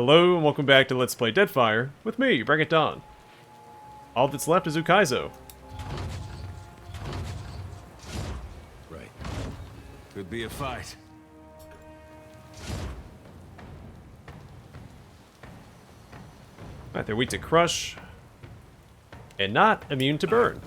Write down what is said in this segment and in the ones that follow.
Hello and welcome back to Let's Play Deadfire with me, Bring It Dawn. All that's left is Ukaizo. Right. Could be a fight. Alright, they're weak to crush. And not immune to burn.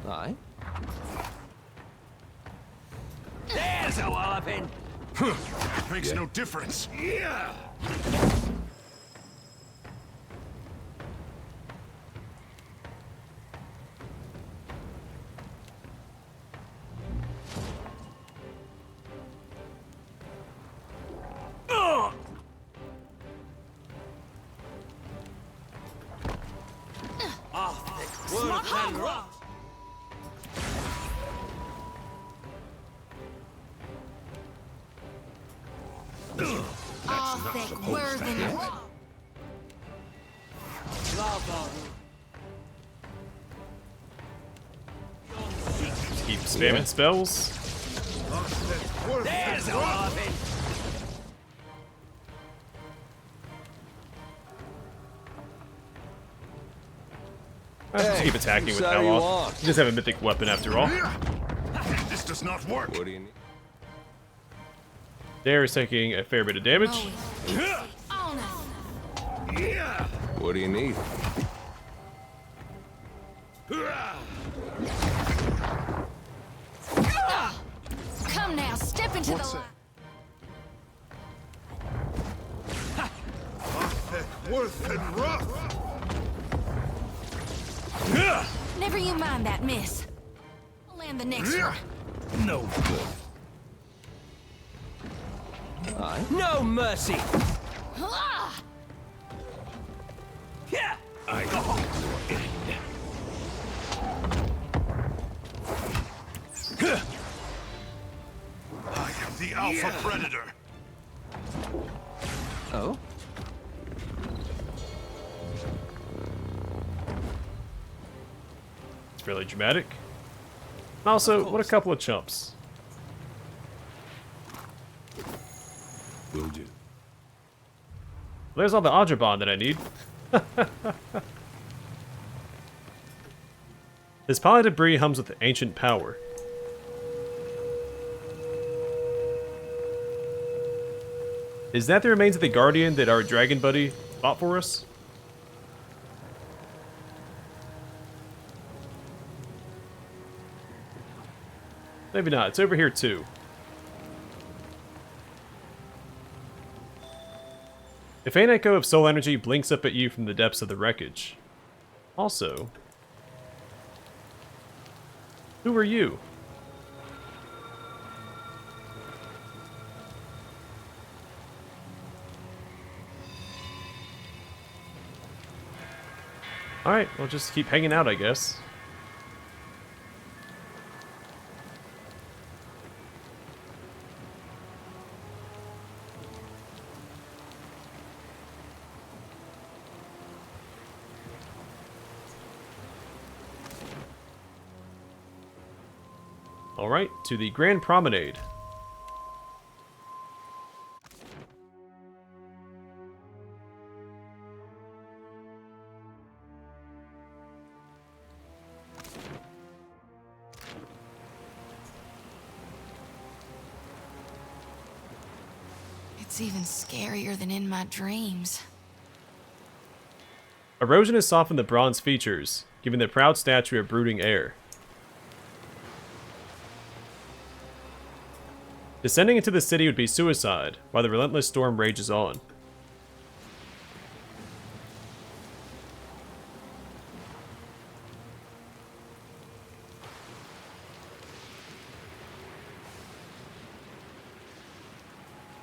Aye. There's a walloping! Makes no difference. Yeah! Keep spamming spells. There's a walloping! Just keep attacking with Eothas. You just have a mythic weapon after all. This does not work. What do you need? Dare is taking a fair bit of damage. What do you need? Come now, step into What's the it? light. Worth and rough. Never you mind that, miss. I'll land the next one. No good. Aye. No mercy! Ah! Yeah! I I am the alpha predator. Oh? It's fairly dramatic. Also, what a couple of chumps. will do. There's all the Adrabon that I need. This pile of debris hums with ancient power. Is that the remains of the Guardian that our dragon buddy fought for us? Maybe not. It's over here too. A faint echo of soul energy blinks up at you from the depths of the wreckage. Also, who are you? Alright, we'll just keep hanging out, I guess. Alright, to the Grand Promenade. It's even scarier than in my dreams. Erosion has softened the bronze features, giving the proud statue a brooding air. Descending into the city would be suicide, while the relentless storm rages on.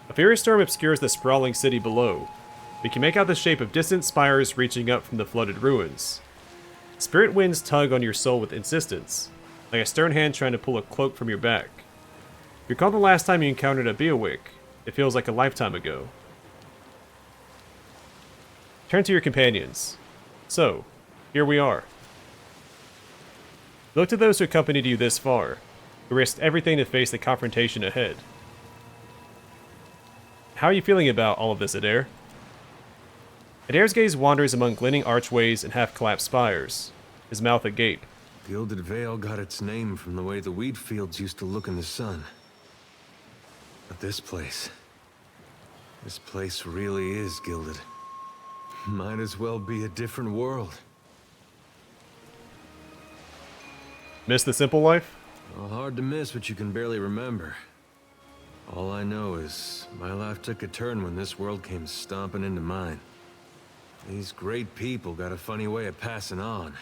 A furious storm obscures the sprawling city below. We can make out the shape of distant spires reaching up from the flooded ruins. Spirit winds tug on your soul with insistence, like a stern hand trying to pull a cloak from your back. Recall the last time you encountered a Beowick, It feels like a lifetime ago. Turn to your companions. So, here we are. Look to those who accompanied you this far, who risked everything to face the confrontation ahead. How are you feeling about all of this, Adair? Adair's gaze wanders among glinting archways and half-collapsed spires, his mouth agape. Gilded Vale got its name from the way the wheat fields used to look in the sun. But this place really is gilded. Might as well be a different world. Miss the simple life? Well, hard to miss what you can barely remember. All I know is my life took a turn when this world came stomping into mine. These great people got a funny way of passing on.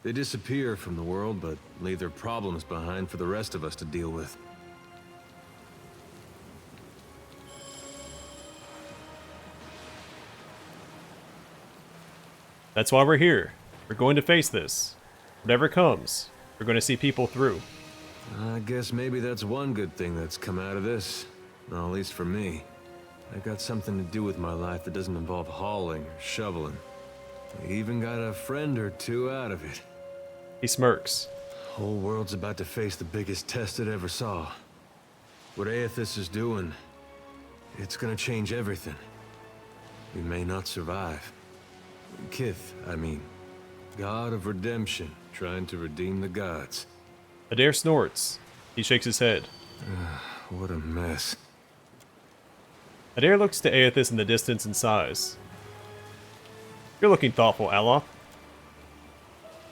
They disappear from the world, but leave their problems behind for the rest of us to deal with. That's why we're here. We're going to face this. Whatever comes, we're going to see people through. I guess maybe that's one good thing that's come out of this. Well, at least for me. I got something to do with my life that doesn't involve hauling or shoveling. I even got a friend or two out of it. He smirks. Whole world's about to face the biggest test it ever saw. What Eothas is doing, it's gonna change everything. We may not survive. Kith, I mean. God of redemption, trying to redeem the gods. Adair snorts. He shakes his head. What a mess. Adair looks to Eothas in the distance and sighs. You're looking thoughtful, Aloth.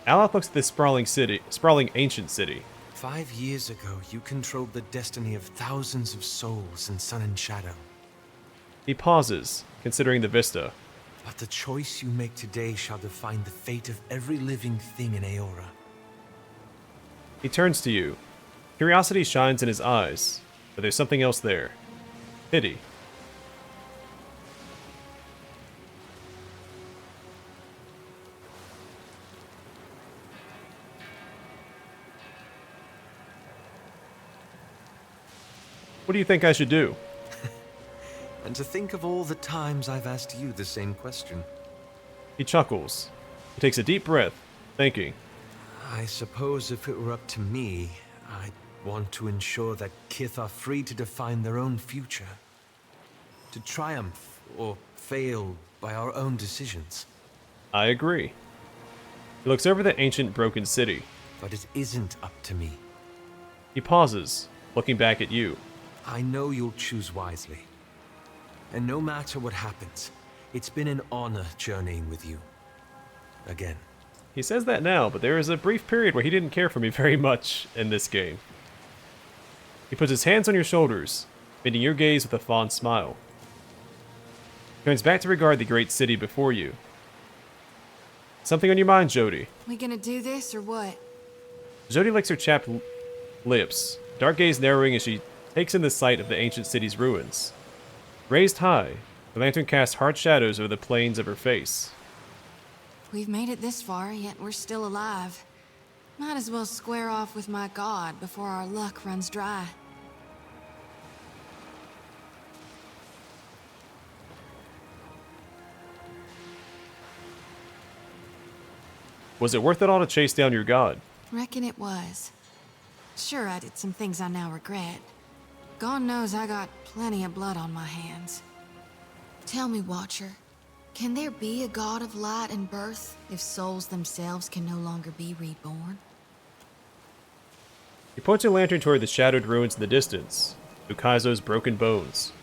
Aloth looks at this sprawling ancient city. 5 years ago, you controlled the destiny of thousands of souls in Sun and Shadow. He pauses, considering the vista. But the choice you make today shall define the fate of every living thing in Eora. He turns to you. Curiosity shines in his eyes, but there's something else there. Pity. What do you think I should do? And to think of all the times I've asked you the same question. He chuckles. He takes a deep breath, thinking. I suppose if it were up to me, I'd want to ensure that Kith are free to define their own future. To triumph or fail by our own decisions. I agree. He looks over the ancient broken city. But it isn't up to me. He pauses, looking back at you. I know you'll choose wisely. And no matter what happens, it's been an honor journeying with you. Again. He says that now, but there is a brief period where he didn't care for me very much in this game. He puts his hands on your shoulders, meeting your gaze with a fond smile. He turns back to regard the great city before you. Something on your mind, Jody? We gonna do this or what? Jody licks her chapped lips, dark gaze narrowing as she takes in the sight of the ancient city's ruins. Raised high, the lantern casts hard shadows over the planes of her face. We've made it this far, yet we're still alive. Might as well square off with my god before our luck runs dry. Was it worth it all to chase down your god? Reckon it was. Sure, I did some things I now regret. God knows I got plenty of blood on my hands. Tell me, Watcher, can there be a god of light and birth if souls themselves can no longer be reborn? He points your lantern toward the shadowed ruins in the distance, Ukaizo's broken bones.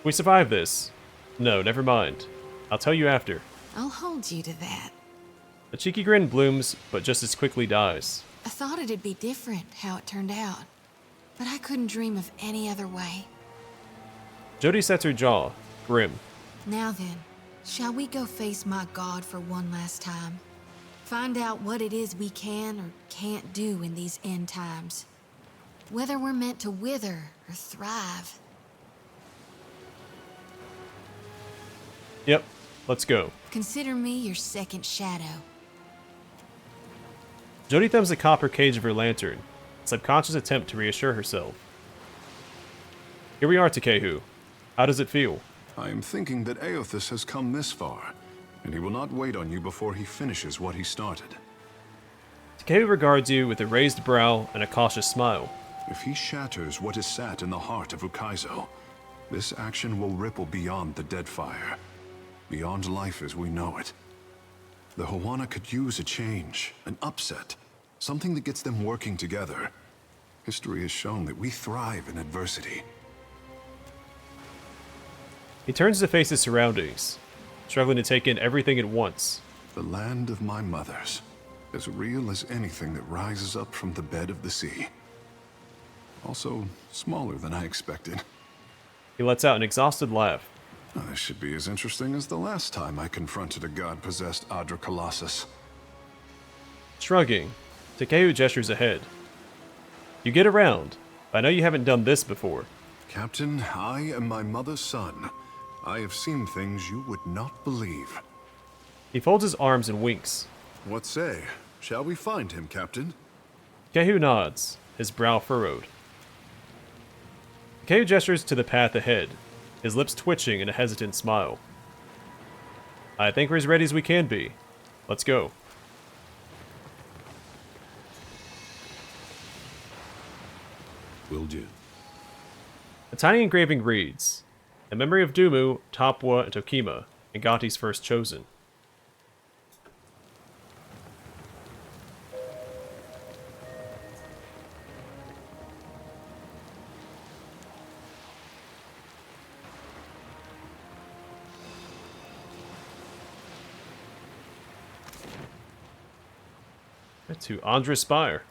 We survive this. No, never mind. I'll tell you after. I'll hold you to that. A cheeky grin blooms, but just as quickly dies. I thought it'd be different how it turned out, but I couldn't dream of any other way. Jody sets her jaw, grim. Now then, shall we go face my god for one last time? Find out what it is we can or can't do in these end times. Whether we're meant to wither or thrive. Yep, let's go. Consider me your second shadow. Jody thumbs the copper cage of her lantern, a subconscious attempt to reassure herself. Here we are, Takehu. How does it feel? I am thinking that Eothas has come this far, and he will not wait on you before he finishes what he started. Takehu regards you with a raised brow and a cautious smile. If he shatters what is sat in the heart of Ukaizo, this action will ripple beyond the Deadfire, beyond life as we know it. The Hawana could use a change, an upset, something that gets them working together. History has shown that we thrive in adversity. He turns to face his surroundings, struggling to take in everything at once. The land of my mothers, as real as anything that rises up from the bed of the sea. Also, smaller than I expected. He lets out an exhausted laugh. This should be as interesting as the last time I confronted a god-possessed Adra Colossus. Shrugging, Takehu gestures ahead. You get around, but I know you haven't done this before. Captain, I am my mother's son. I have seen things you would not believe. He folds his arms and winks. What say? Shall we find him, Captain? Takehu nods, his brow furrowed. Takehu gestures to the path ahead, his lips twitching in a hesitant smile. I think we're as ready as we can be. Let's go. Will do. A tiny engraving reads, "In memory of Dumu, Tapwa, and Tokima, Ngati's first chosen." To Andra Spire.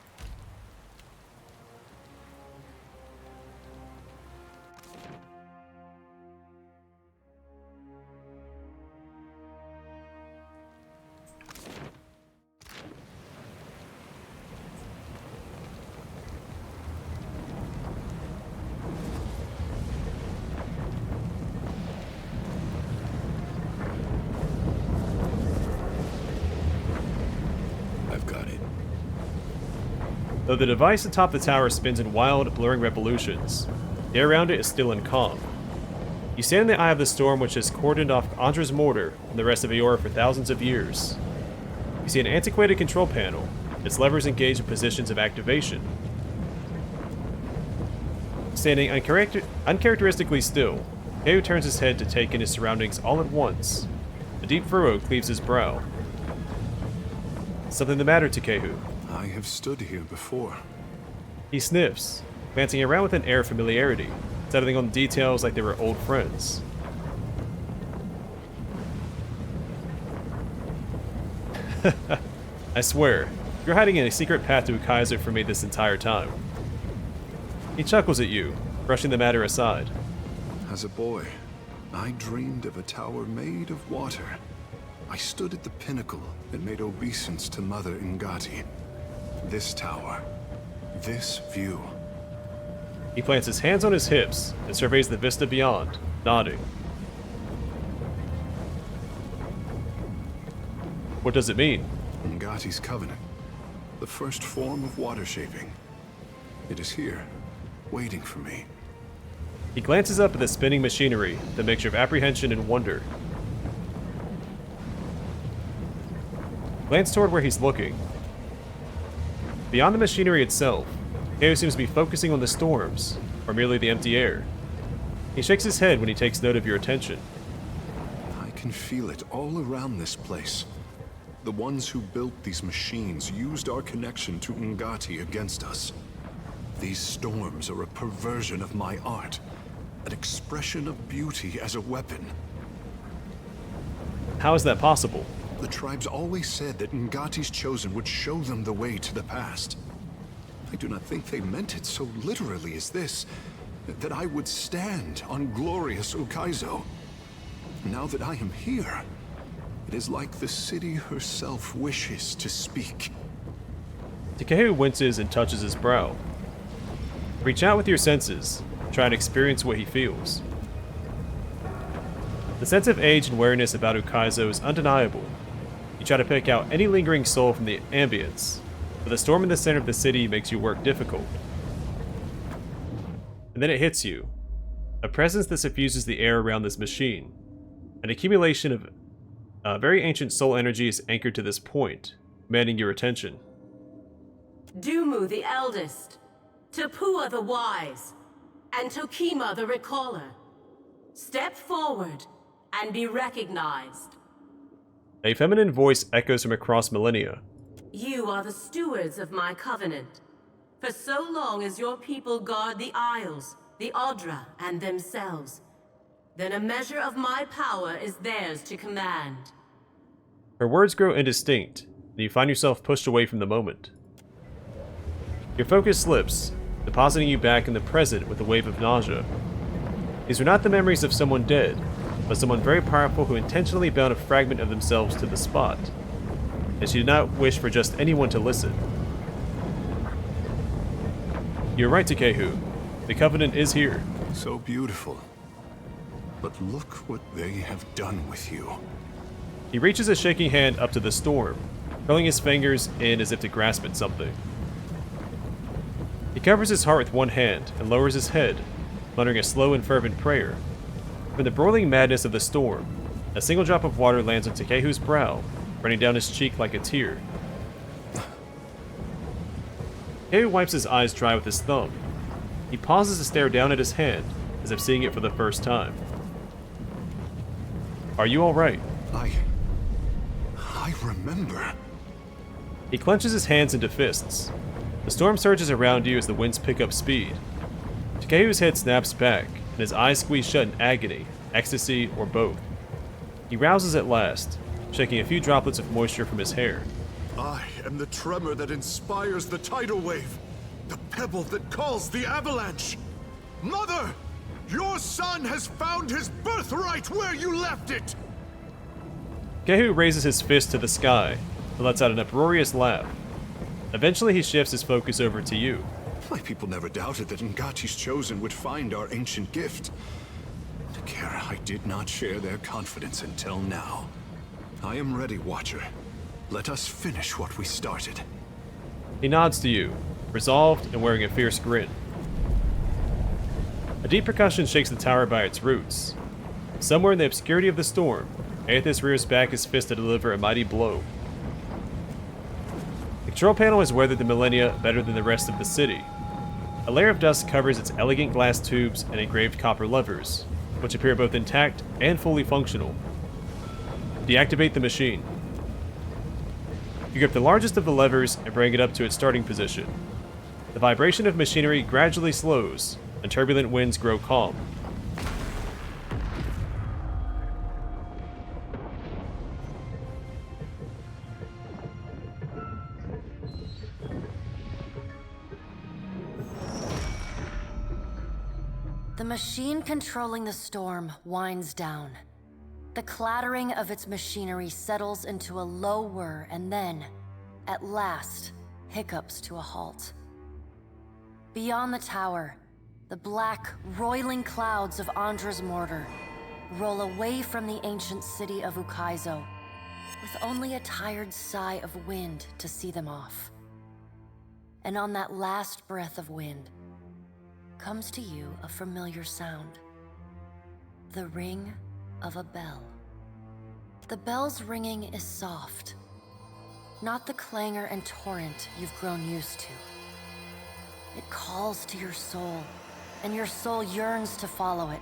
I've got it. Though the device atop the tower spins in wild, blurring revolutions, the air around it is still and calm. You stand in the eye of the storm which has cordoned off Andra's mortar and the rest of Eora for thousands of years. You see an antiquated control panel, its levers engaged in positions of activation. Standing uncharacteristically still, Keo turns his head to take in his surroundings all at once. A deep furrow cleaves his brow. Something the matter, Takehu? I have stood here before. He sniffs, glancing around with an air of familiarity, settling on details like they were old friends. I swear, you're hiding in a secret path to Ukaizo for me this entire time. He chuckles at you, brushing the matter aside. As a boy, I dreamed of a tower made of water. I stood at the pinnacle and made obeisance to Mother Ngati. This tower, this view. He plants his hands on his hips and surveys the vista beyond, nodding. What does it mean? Ngati's covenant, the first form of water shaping. It is here, waiting for me. He glances up at the spinning machinery, the mixture of apprehension and wonder. Glance toward where he's looking. Beyond the machinery itself, Keo seems to be focusing on the storms, or merely the empty air. He shakes his head when he takes note of your attention. I can feel it all around this place. The ones who built these machines used our connection to Ngati against us. These storms are a perversion of my art, an expression of beauty as a weapon. How is that possible? The tribes always said that Ngati's chosen would show them the way to the past. I do not think they meant it so literally as this, that I would stand on glorious Ukaizo. Now that I am here, it is like the city herself wishes to speak. Takehu winces and touches his brow. Reach out with your senses, try and experience what he feels. The sense of age and wariness about Ukaizo is undeniable. You try to pick out any lingering soul from the ambience, but the storm in the center of the city makes your work difficult. And then it hits you. A presence that suffuses the air around this machine. An accumulation of very ancient soul energy is anchored to this point, commanding your attention. Dumu the eldest, Tapua the wise, and Tokima the recaller. Step forward and be recognized. A feminine voice echoes from across millennia. You are the stewards of my covenant. For so long as your people guard the Isles, the Audra, and themselves, then a measure of my power is theirs to command. Her words grow indistinct, and you find yourself pushed away from the moment. Your focus slips, depositing you back in the present with a wave of nausea. These are not the memories of someone dead, but someone very powerful who intentionally bound a fragment of themselves to the spot, and she did not wish for just anyone to listen. You're right, Takehu. The Covenant is here. So beautiful. But look what they have done with you. He reaches a shaking hand up to the storm, curling his fingers in as if to grasp at something. He covers his heart with one hand and lowers his head, muttering a slow and fervent prayer. From the broiling madness of the storm, a single drop of water lands on Takehu's brow, running down his cheek like a tear. Takehu wipes his eyes dry with his thumb. He pauses to stare down at his hand, as if seeing it for the first time. Are you alright? I remember. He clenches his hands into fists. The storm surges around you as the winds pick up speed. Takehu's head snaps back, and his eyes squeeze shut in agony, ecstasy, or both. He rouses at last, shaking a few droplets of moisture from his hair. I am the tremor that inspires the tidal wave. The pebble that calls the avalanche. Mother! Your son has found his birthright where you left it! Takehu raises his fist to the sky, and lets out an uproarious laugh. Eventually he shifts his focus over to you. My people never doubted that Ngati's Chosen would find our ancient gift. Takara, I did not share their confidence until now. I am ready, Watcher. Let us finish what we started. He nods to you, resolved and wearing a fierce grin. A deep percussion shakes the tower by its roots. Somewhere in the obscurity of the storm, Eothas rears back his fist to deliver a mighty blow. The control panel has weathered the millennia better than the rest of the city. A layer of dust covers its elegant glass tubes and engraved copper levers, which appear both intact and fully functional. Deactivate the machine. You grip the largest of the levers and bring it up to its starting position. The vibration of machinery gradually slows, and turbulent winds grow calm. The machine controlling the storm winds down. The clattering of its machinery settles into a low whir and then, at last, hiccups to a halt. Beyond the tower, the black, roiling clouds of Andra's mortar roll away from the ancient city of Ukaizo, with only a tired sigh of wind to see them off. And on that last breath of wind, comes to you a familiar sound. The ring of a bell. The bell's ringing is soft, not the clangor and torrent you've grown used to. It calls to your soul, and your soul yearns to follow it.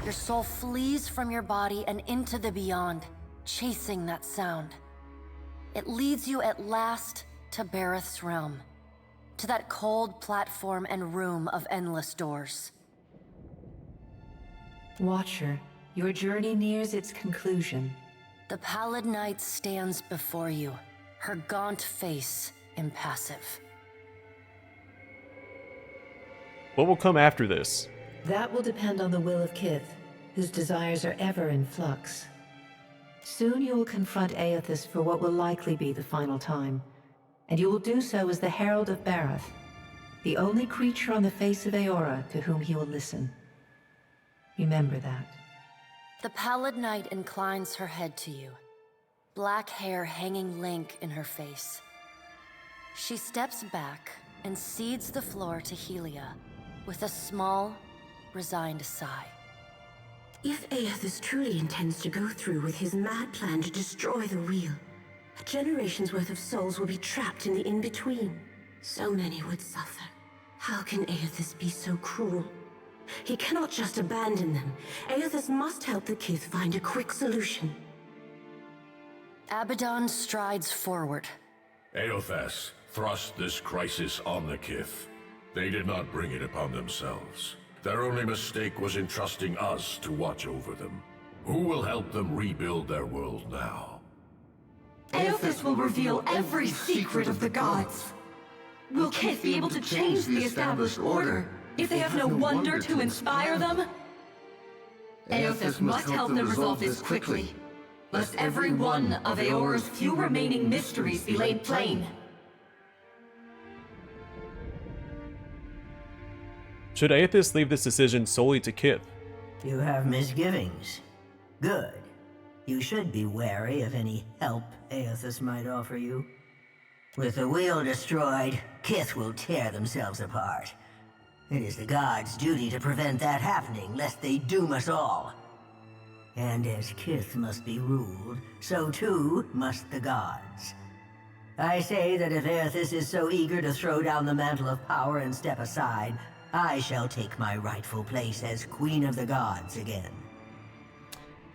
Your soul flees from your body and into the beyond, chasing that sound. It leads you at last to Bareth's realm, to that cold platform and room of endless doors. Watcher, your journey nears its conclusion. The pallid night stands before you, her gaunt face impassive. What will come after this? That will depend on the will of Kith, whose desires are ever in flux. Soon you will confront Eothas for what will likely be the final time, and you will do so as the Herald of Bareth, the only creature on the face of Eora to whom he will listen. Remember that. The pallid night inclines her head to you, black hair hanging lank in her face. She steps back and cedes the floor to Helia with a small, resigned sigh. If Eothas truly intends to go through with his mad plan to destroy the wheel, a generation's worth of souls will be trapped in the in-between. So many would suffer. How can Eothas be so cruel? He cannot just abandon them. Eothas must help the Kith find a quick solution. Abaddon strides forward. Eothas thrust this crisis on the Kith. They did not bring it upon themselves. Their only mistake was in trusting us to watch over them. Who will help them rebuild their world now? Eothas will reveal every secret of the gods. Will Kith be able to change the established order if they have no wonder to inspire them? Eothas must help them resolve this quickly, lest every one of Eora's few remaining mysteries be laid plain. Should Eothas leave this decision solely to Kith? You have misgivings. Good. You should be wary of any help Eothas might offer you. With the wheel destroyed, Kith will tear themselves apart. It is the gods' duty to prevent that happening, lest they doom us all. And as Kith must be ruled, so too must the gods. I say that if Eothas is so eager to throw down the mantle of power and step aside, I shall take my rightful place as Queen of the Gods again.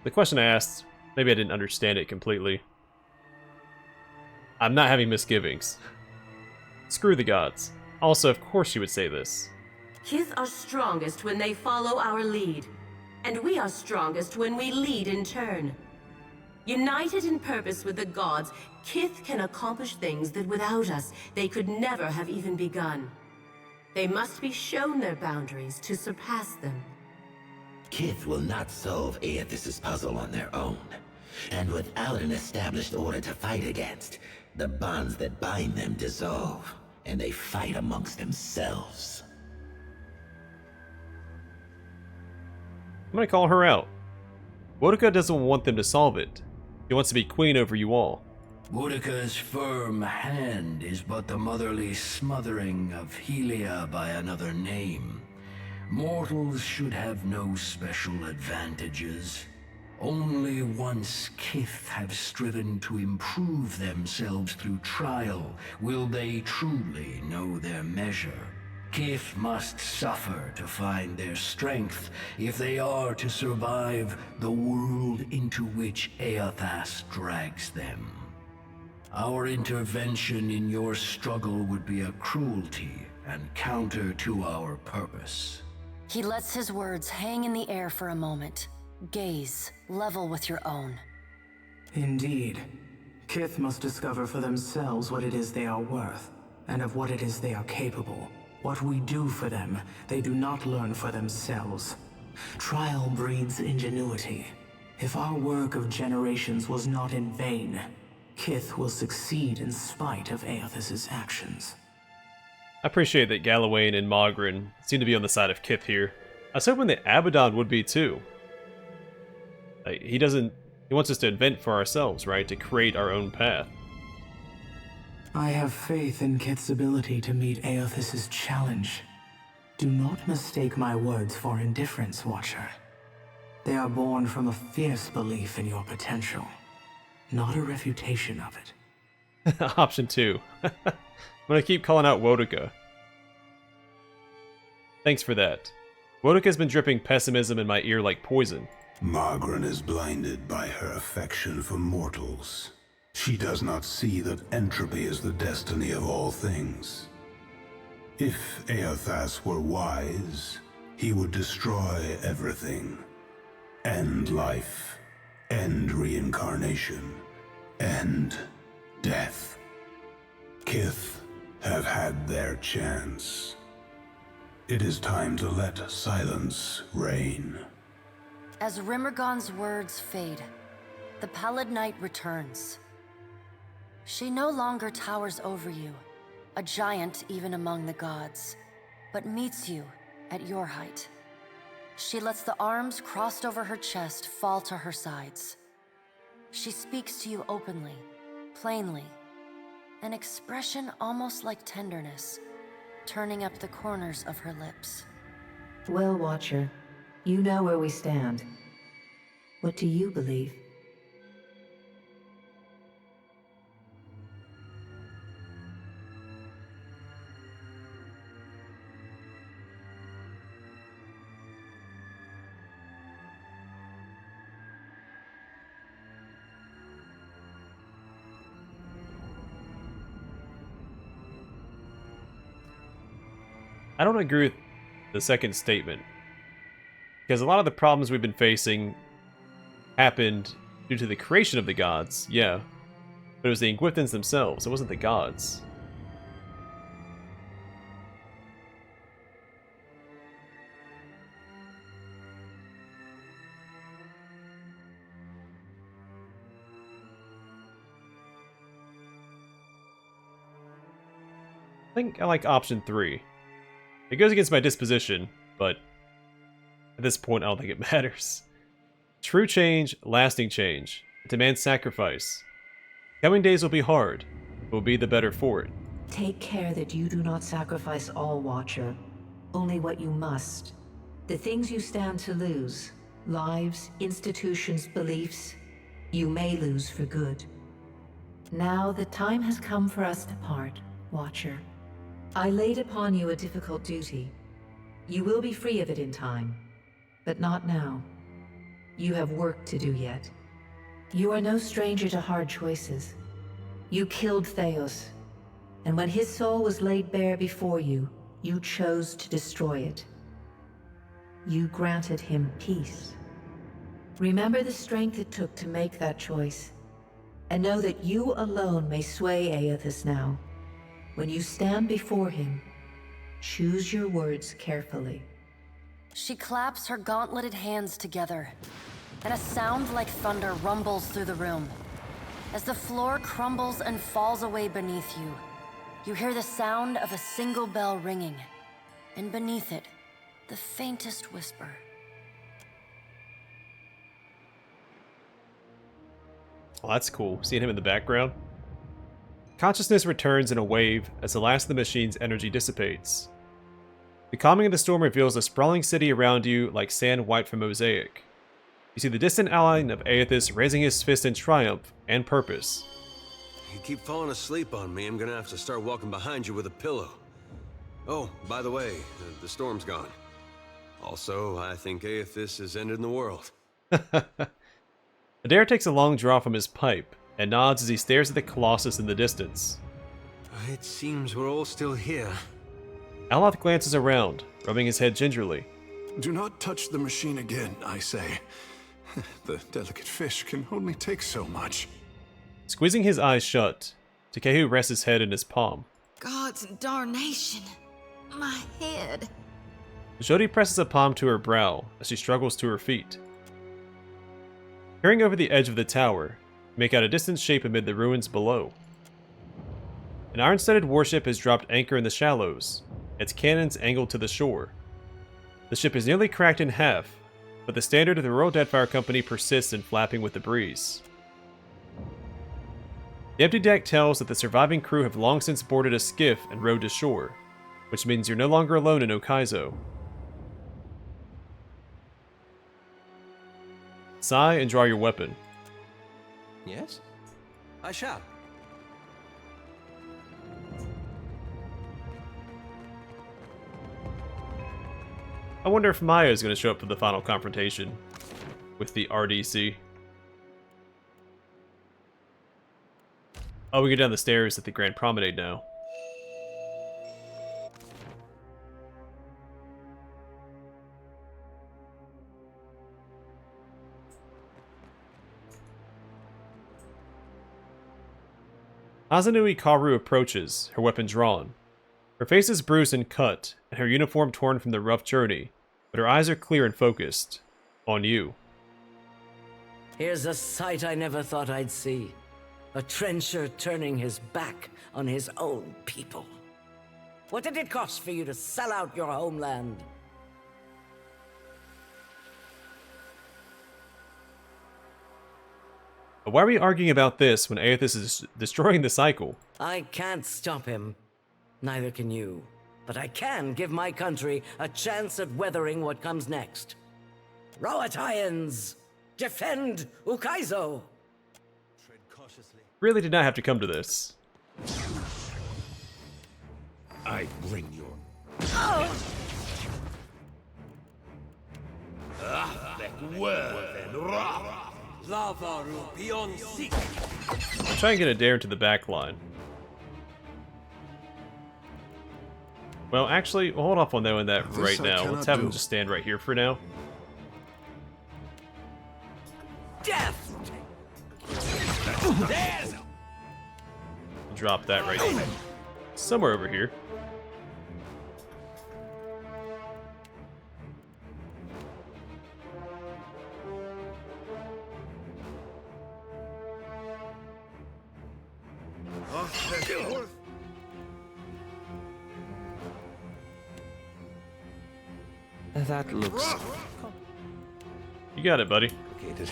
The question I asked, maybe I didn't understand it completely. I'm not having misgivings. Screw the gods. Also, of course she would say this. Kith are strongest when they follow our lead, and we are strongest when we lead in turn. United in purpose with the gods, Kith can accomplish things that without us, they could never have even begun. They must be shown their boundaries to surpass them. Kith will not solve Eothas' puzzle on their own. And without an established order to fight against, the bonds that bind them dissolve, and they fight amongst themselves. I'm gonna call her out. Boudica doesn't want them to solve it. He wants to be queen over you all. Boudica's firm hand is but the motherly smothering of Helia by another name. Mortals should have no special advantages. Only once Kith have striven to improve themselves through trial will they truly know their measure. Kith must suffer to find their strength if they are to survive the world into which Eothas drags them. Our intervention in your struggle would be a cruelty and counter to our purpose. He lets his words hang in the air for a moment. Gaze, level with your own. Indeed. Kith must discover for themselves what it is they are worth, and of what it is they are capable. What we do for them, they do not learn for themselves. Trial breeds ingenuity. If our work of generations was not in vain, Kith will succeed in spite of Eothas' actions. I appreciate that Galawain and Mogren seem to be on the side of Kith here. I was hoping that Abaddon would be too. He wants us to invent for ourselves, right? To create our own path. I have faith in Kith's ability to meet Eothas' challenge. Do not mistake my words for indifference, Watcher. They are born from a fierce belief in your potential, not a refutation of it. Option 2. I'm gonna keep calling out Boudica. Thanks for that. Boudica's been dripping pessimism in my ear like poison. Mogren is blinded by her affection for mortals. She does not see that entropy is the destiny of all things. If Eothas were wise, he would destroy everything. End life, end reincarnation, end death. Kith have had their chance. It is time to let silence reign. As Rimmergon's words fade, the pallid night returns. She no longer towers over you, a giant even among the gods, but meets you at your height. She lets the arms crossed over her chest fall to her sides. She speaks to you openly, plainly. an expression almost like tenderness, turning up the corners of her lips. Well, Watcher, you know where we stand. What do you believe? I don't agree with the second statement, because a lot of the problems we've been facing happened due to the creation of the gods, yeah, but it was the Inquithans themselves, it wasn't the gods. I think I like option 3. It goes against my disposition, but at this point I don't think it matters. True change, lasting change. It demands sacrifice. Coming days will be hard, but will be the better for it. Take care that you do not sacrifice all, Watcher. Only what you must. The things you stand to lose, lives, institutions, beliefs, you may lose for good. Now the time has come for us to part, Watcher. I laid upon you a difficult duty. You will be free of it in time, but not now. You have work to do yet. You are no stranger to hard choices. You killed Theos, and when his soul was laid bare before you, you chose to destroy it. You granted him peace. Remember the strength it took to make that choice, and know that you alone may sway Eothas now. When you stand before him, choose your words carefully. She claps her gauntleted hands together, and a sound like thunder rumbles through the room. As the floor crumbles and falls away beneath you, you hear the sound of a single bell ringing, and beneath it, the faintest whisper. Well, that's cool, seeing him in the background. Consciousness returns in a wave as the last of the machine's energy dissipates. The calming of the storm reveals a sprawling city around you like sand wiped from mosaic. You see the distant outline of Eothas raising his fist in triumph and purpose. You keep falling asleep on me, I'm gonna have to start walking behind you with a pillow. Oh, by the way, the storm's gone. Also, I think Eothas has ended the world. Adair takes a long draw from his pipe and nods as he stares at the Colossus in the distance. It seems we're all still here. Aloth glances around, rubbing his head gingerly. Do not touch the machine again, I say. The delicate fish can only take so much. Squeezing his eyes shut, Takehu rests his head in his palm. Gods and darnation. My head. Jody presses a palm to her brow as she struggles to her feet. Peering over the edge of the tower, you make out a distant shape amid the ruins below. An iron-studded warship has dropped anchor in the shallows, its cannons angled to the shore. The ship is nearly cracked in half, but the standard of the Royal Deadfire Company persists in flapping with the breeze. The empty deck tells that the surviving crew have long since boarded a skiff and rowed to shore, which means you're no longer alone in Ukaizo. Sigh and draw your weapon. Yes? I shall. I wonder if Maya is going to show up for the final confrontation with the RDC. Oh, we go down the stairs at the Grand Promenade now. Azanui Karu approaches, her weapon drawn. Her face is bruised and cut, and her uniform torn from the rough journey, but her eyes are clear and focused. On you. Here's a sight I never thought I'd see. A trencher turning his back on his own people. What did it cost for you to sell out your homeland? But why are we arguing about this when Eothas is destroying the cycle? I can't stop him. Neither can you. But I can give my country a chance at weathering what comes next. Roataians! Defend Ukaizo! Tread cautiously. Really did not have to come to this. I bring your... Try and get a dare into the back line. Well, actually, we'll hold off on knowing that right now. Let's have him just stand right here for now. Death! Drop that right here. Somewhere over here. That looks... You got it, buddy. complicated.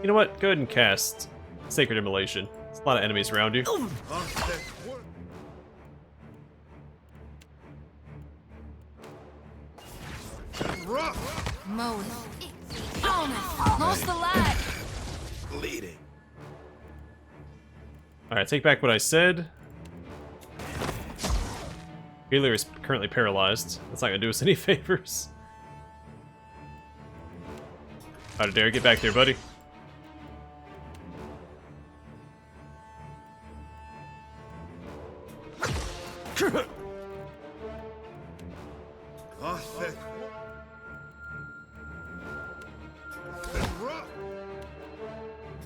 You know what? Go ahead and cast Sacred Immolation. There's a lot of enemies around you. Mowing. Lost the lag. Bleeding. Alright, take back what I said. Healer is currently paralyzed. That's not gonna do us any favors. Alright, Dare, get back there, buddy.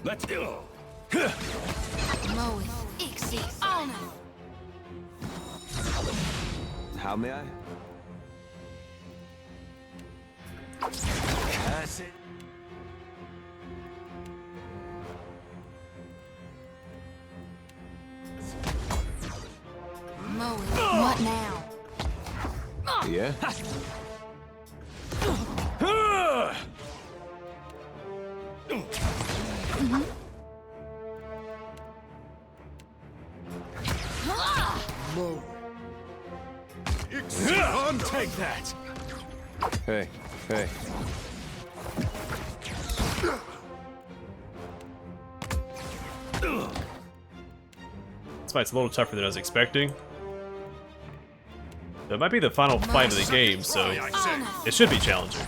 Let's go. Mowing. Honor. How may I? Pass it. Mowing. What now? Yeah? Take that. Hey, hey. This fight's a little tougher than I was expecting. That might be the final fight of the game, so it should be challenging.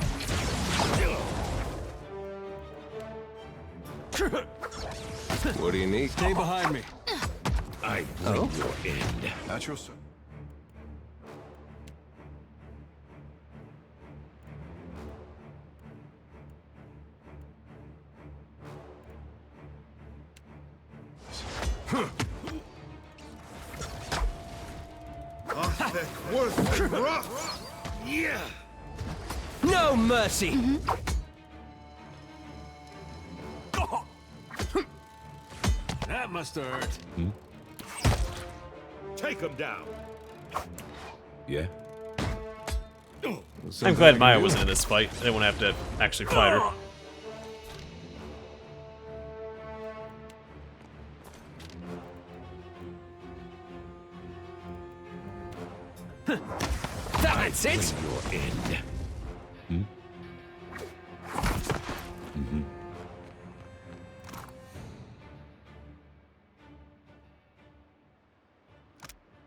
What do you need? Stay behind me. I bring your end. At your service. Yeah. No mercy! That must have hurt. Take him down. Yeah? I'm glad Maya wasn't in this fight. I didn't want to have to actually fight her. That's it! Your end.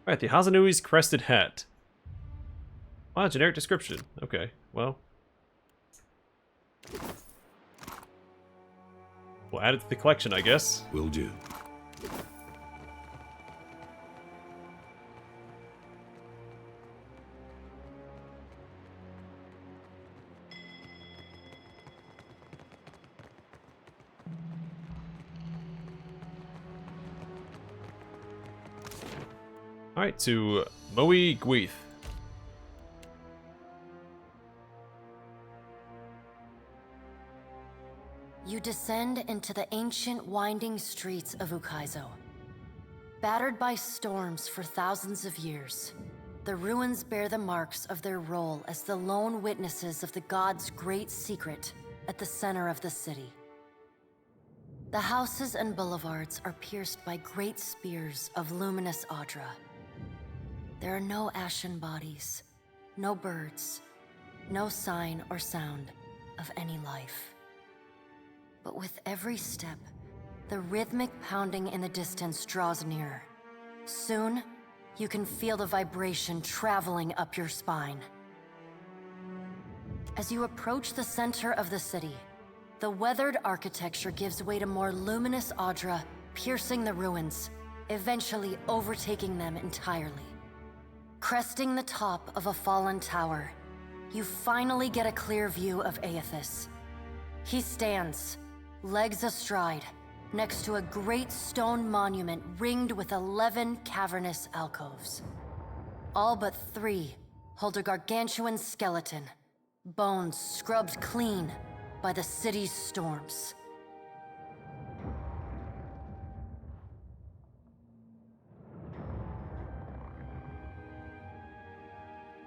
Alright, the Hazanui's crested hat. Ah, generic description. Okay, well. We'll add it to the collection, I guess. Will do. Alright, to Moe Gweith. You descend into the ancient winding streets of Ukaizo. Battered by storms for thousands of years, the ruins bear the marks of their role as the lone witnesses of the gods' great secret at the center of the city. The houses and boulevards are pierced by great spears of luminous Audra. There are no ashen bodies, no birds, no sign or sound of any life. But with every step, the rhythmic pounding in the distance draws nearer. Soon, you can feel the vibration traveling up your spine. As you approach the center of the city, the weathered architecture gives way to more luminous Audra, piercing the ruins, eventually overtaking them entirely. Cresting the top of a fallen tower, you finally get a clear view of Eothas. He stands, legs astride, next to a great stone monument ringed with 11 cavernous alcoves. All but 3 hold a gargantuan skeleton, bones scrubbed clean by the city's storms.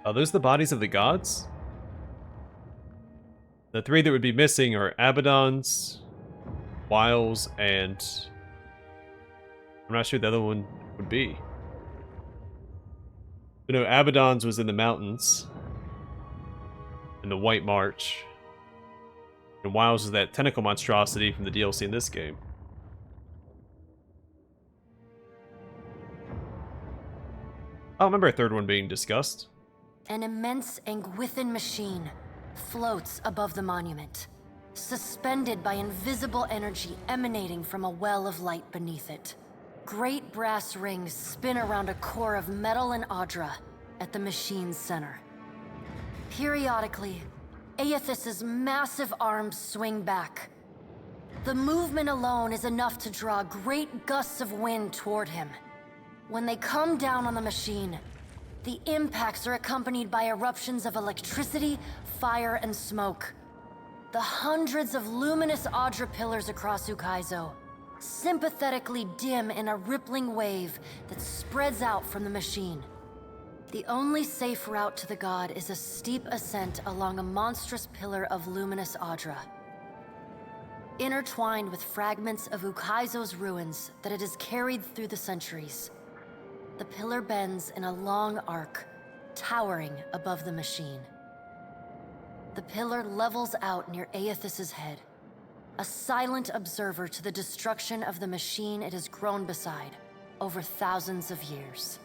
Are those the bodies of the gods? The 3 that would be missing are Abaddon's, Wiles, and I'm not sure the other one would be. You know, Abaddon's was in the mountains, in the White March, and Wiles was that tentacle monstrosity from the DLC in this game. I don't remember a third one being discussed. An immense Angwithan machine floats above the monument, suspended by invisible energy emanating from a well of light beneath it. Great brass rings spin around a core of metal and Audra at the machine's center. Periodically, Eothas's massive arms swing back. The movement alone is enough to draw great gusts of wind toward him. When they come down on the machine, the impacts are accompanied by eruptions of electricity, fire, and smoke. The hundreds of luminous Audra pillars across Ukaizo sympathetically dim in a rippling wave that spreads out from the machine. The only safe route to the god is a steep ascent along a monstrous pillar of luminous Audra. Intertwined with fragments of Ukaizo's ruins that it has carried through the centuries, the pillar bends in a long arc, towering above the machine. The pillar levels out near Eothas's head, a silent observer to the destruction of the machine it has grown beside over thousands of years.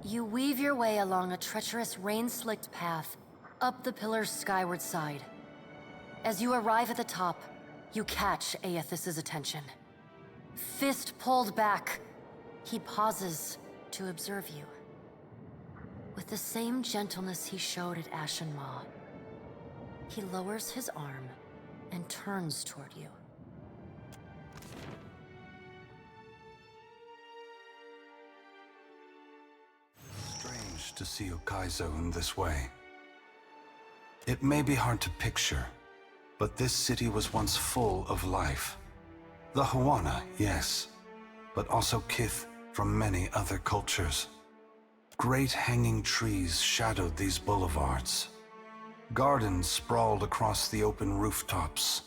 You weave your way along a treacherous rain-slicked path up the pillar's skyward side. As you arrive at the top, you catch Eothas's attention. Fist pulled back, he pauses to observe you. With the same gentleness he showed at Ashen Maw, he lowers his arm and turns toward you. Strange to see Ukaizo in this way. It may be hard to picture, but this city was once full of life. The Huana, yes, but also Kith from many other cultures. Great hanging trees shadowed these boulevards. Gardens sprawled across the open rooftops.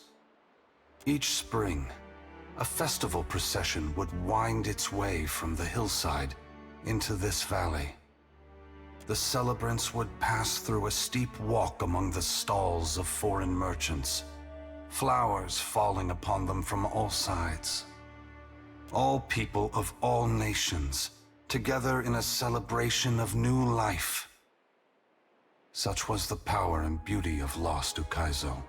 Each spring, a festival procession would wind its way from the hillside into this valley. The celebrants would pass through a steep walk among the stalls of foreign merchants, flowers falling upon them from all sides. All people of all nations, together in a celebration of new life. Such was the power and beauty of lost Ukaizo.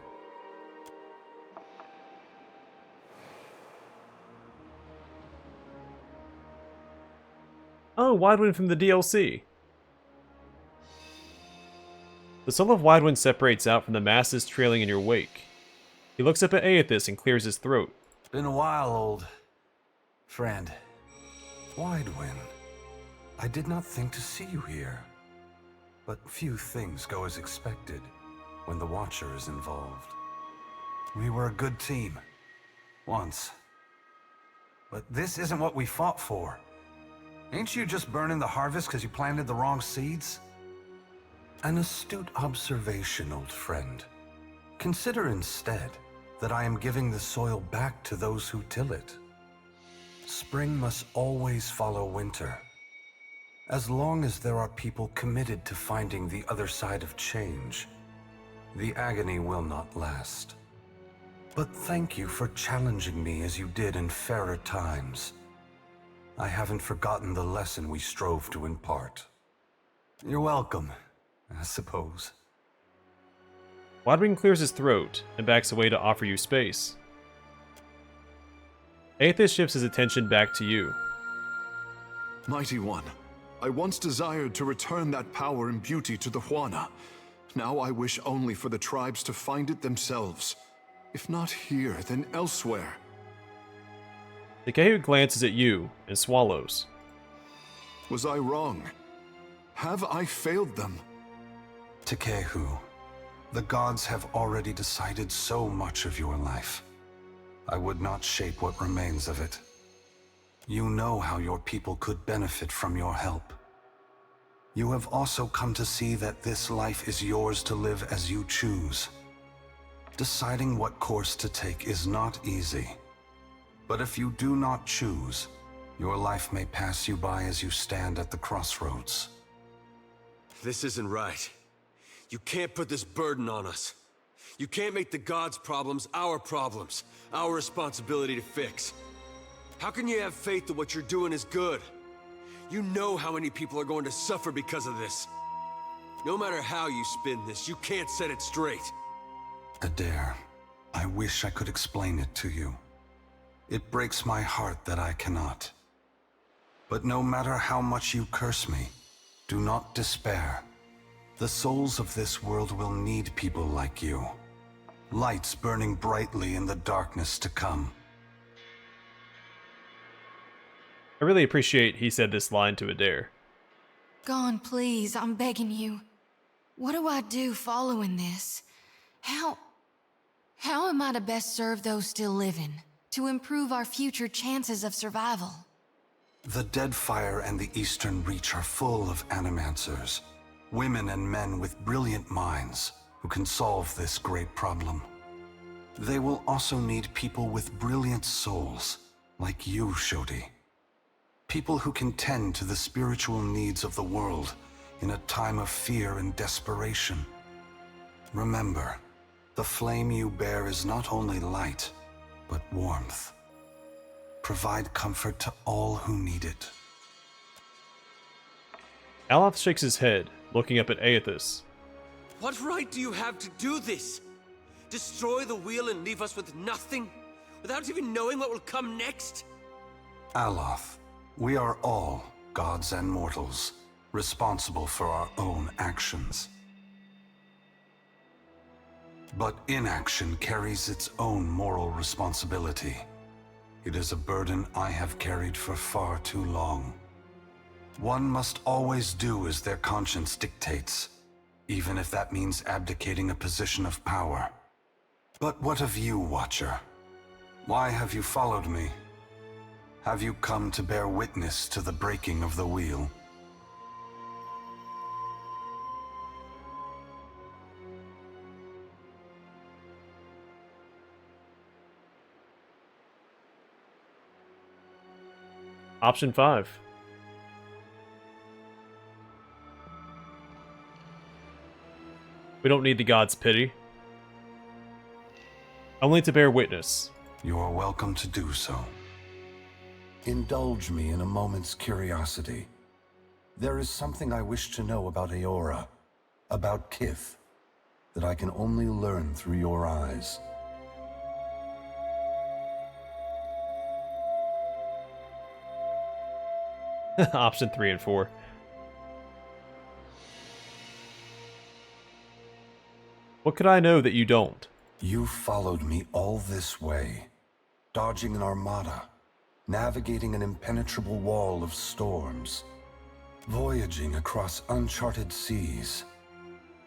Oh, Widewind from the DLC. The soul of Widewind separates out from the masses trailing in your wake. He looks up at Eothas and clears his throat. Been a while, old friend. Widewin, I did not think to see you here. But few things go as expected when the Watcher is involved. We were a good team. Once. But this isn't what we fought for. Ain't you just burning the harvest because you planted the wrong seeds? An astute observation, old friend. Consider instead that I am giving the soil back to those who till it. Spring must always follow winter. As long as there are people committed to finding the other side of change, the agony will not last. But thank you for challenging me as you did in fairer times. I haven't forgotten the lesson we strove to impart. You're welcome, I suppose. Widewin clears his throat and backs away to offer you space. Eothas shifts his attention back to you. Mighty One, I once desired to return that power and beauty to the Huana. Now I wish only for the tribes to find it themselves. If not here, then elsewhere. Ukaizo glances at you and swallows. Was I wrong? Have I failed them? Ukaizo, the gods have already decided so much of your life. I would not shape what remains of it. You know how your people could benefit from your help. You have also come to see that this life is yours to live as you choose. Deciding what course to take is not easy. But if you do not choose, your life may pass you by as you stand at the crossroads. This isn't right. You can't put this burden on us. You can't make the gods' problems, our responsibility to fix. How can you have faith that what you're doing is good? You know how many people are going to suffer because of this. No matter how you spin this, you can't set it straight. Adair, I wish I could explain it to you. It breaks my heart that I cannot. But no matter how much you curse me, do not despair. The souls of this world will need people like you. Lights burning brightly in the darkness to come. I really appreciate he said this line to Adair. Gone, please, I'm begging you. What do I do following this? How am I to best serve those still living, to improve our future chances of survival? The Deadfire and the Eastern Reach are full of animancers, women and men with brilliant minds who can solve this great problem. They will also need people with brilliant souls, like you, Shodi. People who can tend to the spiritual needs of the world in a time of fear and desperation. Remember, the flame you bear is not only light, but warmth. Provide comfort to all who need it. Aloth shakes his head, looking up at Eothas. What right do you have to do this? Destroy the wheel and leave us with nothing? Without even knowing what will come next? Aloth, we are all, gods and mortals, responsible for our own actions. But inaction carries its own moral responsibility. It is a burden I have carried for far too long. One must always do as their conscience dictates, even if that means abdicating a position of power. But what of you, Watcher? Why have you followed me? Have you come to bear witness to the breaking of the wheel? Option 5. We don't need the gods' pity. Only to bear witness. You are welcome to do so. Indulge me in a moment's curiosity. There is something I wish to know about Eora, about Kith, that I can only learn through your eyes. Option 3 and 4. What could I know that you don't? You followed me all this way, dodging an armada, navigating an impenetrable wall of storms, voyaging across uncharted seas,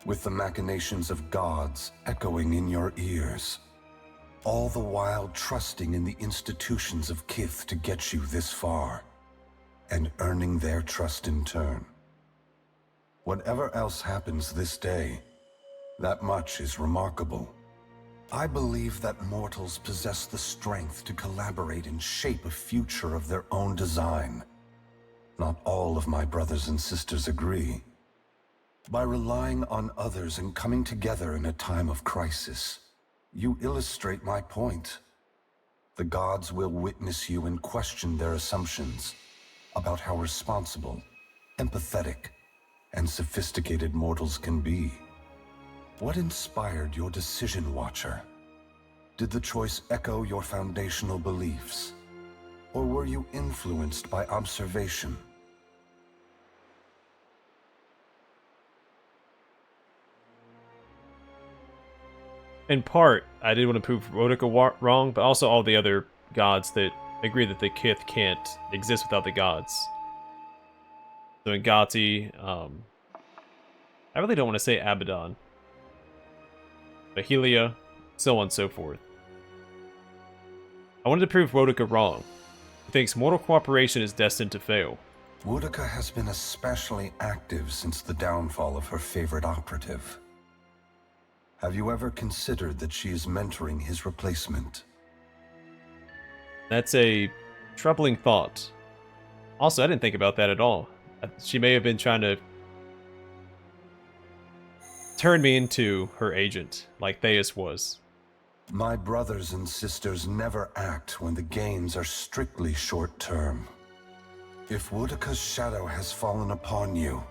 with the machinations of gods echoing in your ears, all the while trusting in the institutions of Kith to get you this far, and earning their trust in turn. Whatever else happens this day, that much is remarkable. I believe that mortals possess the strength to collaborate and shape a future of their own design. Not all of my brothers and sisters agree. By relying on others and coming together in a time of crisis, you illustrate my point. The gods will witness you and question their assumptions about how responsible, empathetic, and sophisticated mortals can be. What inspired your decision, Watcher? Did the choice echo your foundational beliefs? Or were you influenced by observation? In part, I did want to prove Boudica wrong, but also all the other gods that agree that the Kith can't exist without the gods. So Ngati, I really don't want to say Abaddon, but Helia, so on and so forth. I wanted to prove Boudica wrong. He thinks mortal cooperation is destined to fail. Boudica has been especially active since the downfall of her favorite operative. Have you ever considered that she is mentoring his replacement? That's a troubling thought. Also, I didn't think about that at all. She may have been trying to turn me into her agent, like Theus was. My brothers and sisters never act when the gains are strictly short-term. If Boudica's shadow has fallen upon you,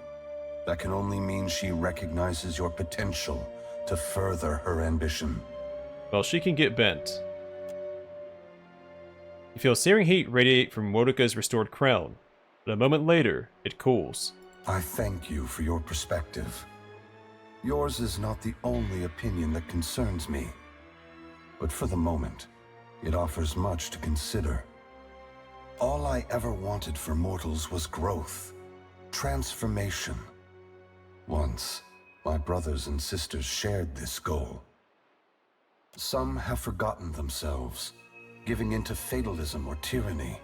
that can only mean she recognizes your potential to further her ambition. Well, she can get bent. You feel searing heat radiate from Boudica's restored crown, but a moment later, it cools. I thank you for your perspective. Yours is not the only opinion that concerns me, but for the moment, it offers much to consider. All I ever wanted for mortals was growth, transformation. Once, my brothers and sisters shared this goal. Some have forgotten themselves, giving into fatalism or tyranny.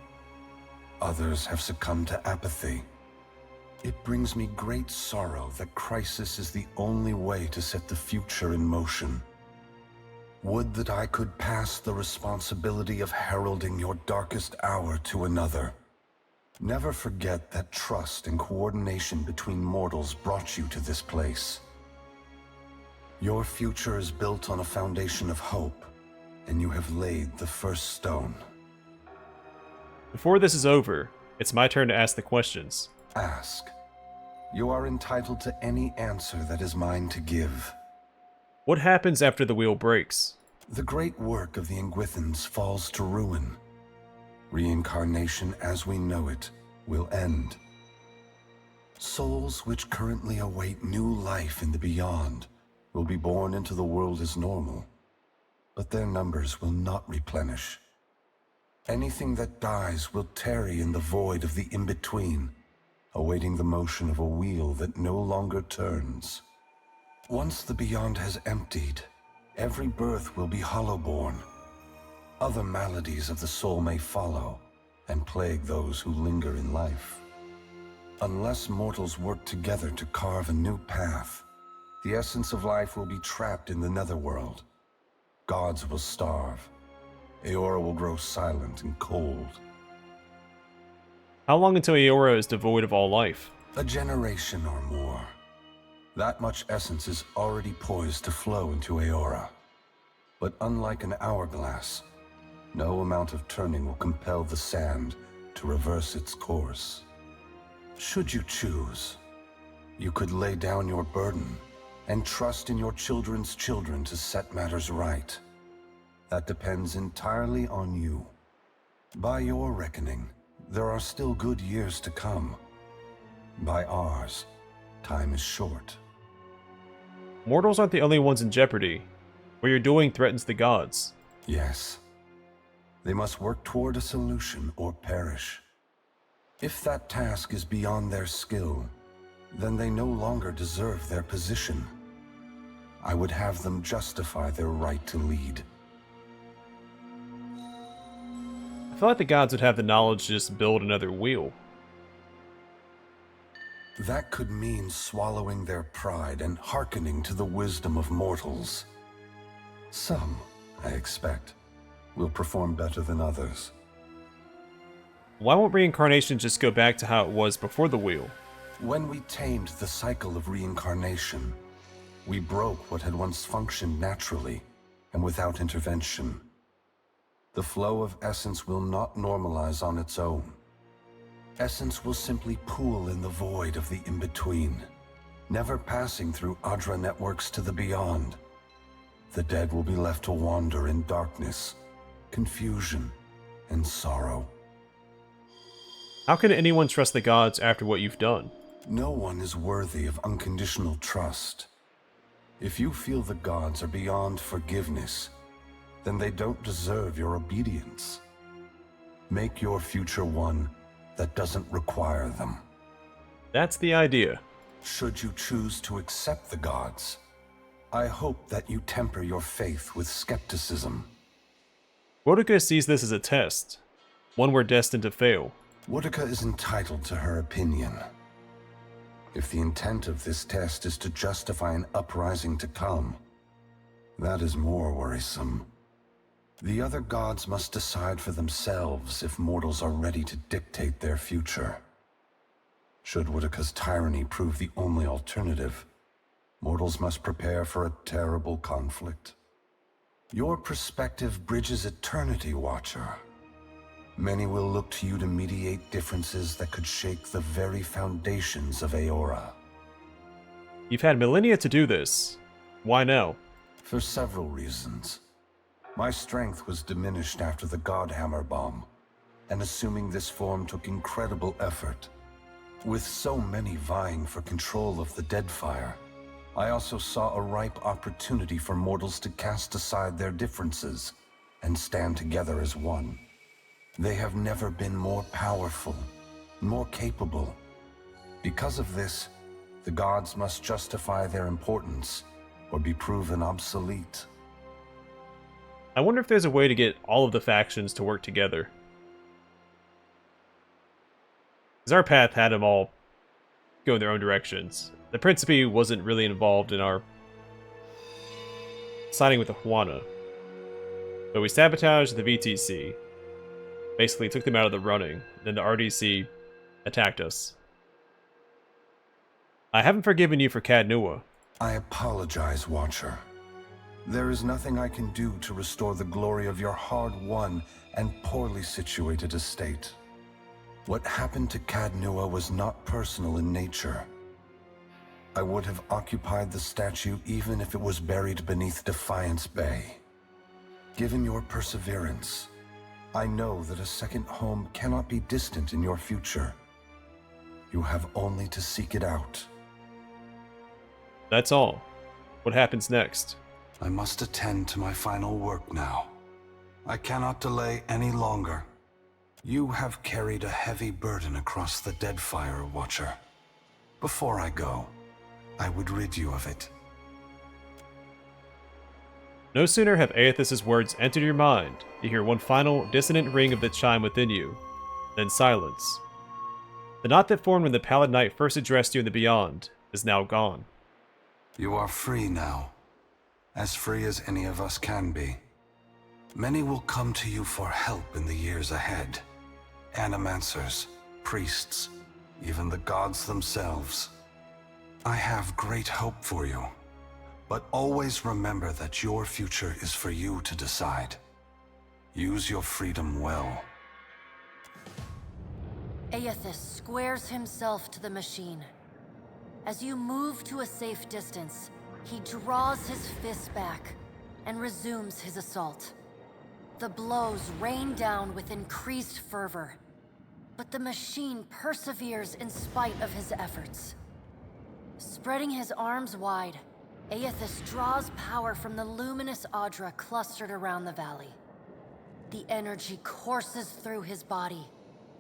Others have succumbed to apathy. It brings me great sorrow that crisis is the only way to set the future in motion. Would that I could pass the responsibility of heralding your darkest hour to another. Never forget that trust and coordination between mortals brought you to this place. Your future is built on a foundation of hope, and you have laid the first stone. Before this is over, it's my turn to ask the questions. Ask. You are entitled to any answer that is mine to give. What happens after the wheel breaks? The great work of the Engwithans falls to ruin. Reincarnation as we know it will end. Souls which currently await new life in the beyond will be born into the world as normal, but their numbers will not replenish. Anything that dies will tarry in the void of the in-between, awaiting the motion of a wheel that no longer turns. Once the beyond has emptied, every birth will be hollow-born. Other maladies of the soul may follow and plague those who linger in life. Unless mortals work together to carve a new path, the essence of life will be trapped in the netherworld. Gods will starve. Eora will grow silent and cold. How long until Eora is devoid of all life? A generation or more. That much essence is already poised to flow into Eora. But unlike an hourglass, no amount of turning will compel the sand to reverse its course. Should you choose, you could lay down your burden and trust in your children's children to set matters right. That depends entirely on you. By your reckoning, there are still good years to come. By ours, time is short. Mortals aren't the only ones in jeopardy. What you're doing threatens the gods. Yes. They must work toward a solution or perish. If that task is beyond their skill, then they no longer deserve their position. I would have them justify their right to lead. I feel like the gods would have the knowledge to just build another wheel. That could mean swallowing their pride and hearkening to the wisdom of mortals. Some, I expect, will perform better than others. Why won't reincarnation just go back to how it was before the wheel? When we tamed the cycle of reincarnation, we broke what had once functioned naturally and without intervention. The flow of essence will not normalize on its own. Essence will simply pool in the void of the in-between, never passing through Adra networks to the beyond. The dead will be left to wander in darkness, confusion, and sorrow. How can anyone trust the gods after what you've done? No one is worthy of unconditional trust. If you feel the gods are beyond forgiveness, then they don't deserve your obedience. Make your future one that doesn't require them. That's the idea. Should you choose to accept the gods, I hope that you temper your faith with skepticism. Boudica sees this as a test, one we're destined to fail. Boudica is entitled to her opinion. If the intent of this test is to justify an uprising to come, that is more worrisome. The other gods must decide for themselves if mortals are ready to dictate their future. Should Boudica's tyranny prove the only alternative, mortals must prepare for a terrible conflict. Your perspective bridges eternity, Watcher. Many will look to you to mediate differences that could shake the very foundations of Eora. You've had millennia to do this. Why now? For several reasons. My strength was diminished after the Godhammer bomb, and assuming this form took incredible effort. With so many vying for control of the Deadfire, I also saw a ripe opportunity for mortals to cast aside their differences and stand together as one. They have never been more powerful, more capable. Because of this, the gods must justify their importance or be proven obsolete. I wonder if there's a way to get all of the factions to work together. Zarpath had them all go in their own directions. The Principe wasn't really involved in our siding with the Juana. But we sabotaged the VTC. Basically took them out of the running. Then the RDC attacked us. I haven't forgiven you for Cadnua. I apologize, Watcher. There is nothing I can do to restore the glory of your hard-won and poorly situated estate. What happened to Cadnua was not personal in nature. I would have occupied the statue even if it was buried beneath Defiance Bay. Given your perseverance, I know that a second home cannot be distant in your future. You have only to seek it out. That's all. What happens next? I must attend to my final work now. I cannot delay any longer. You have carried a heavy burden across the Deadfire, Watcher. Before I go, I would rid you of it. No sooner have Eothas' words entered your mind, you hear one final dissonant ring of the chime within you, then silence. The knot that formed when the Pallid Knight first addressed you in the Beyond is now gone. You are free now, as free as any of us can be. Many will come to you for help in the years ahead. Animancers, priests, even the gods themselves. I have great hope for you, but always remember that your future is for you to decide. Use your freedom well. Eothas squares himself to the machine. As you move to a safe distance, he draws his fist back and resumes his assault. The blows rain down with increased fervor, but the machine perseveres in spite of his efforts. Spreading his arms wide, Eothas draws power from the luminous Adra clustered around the valley. The energy courses through his body,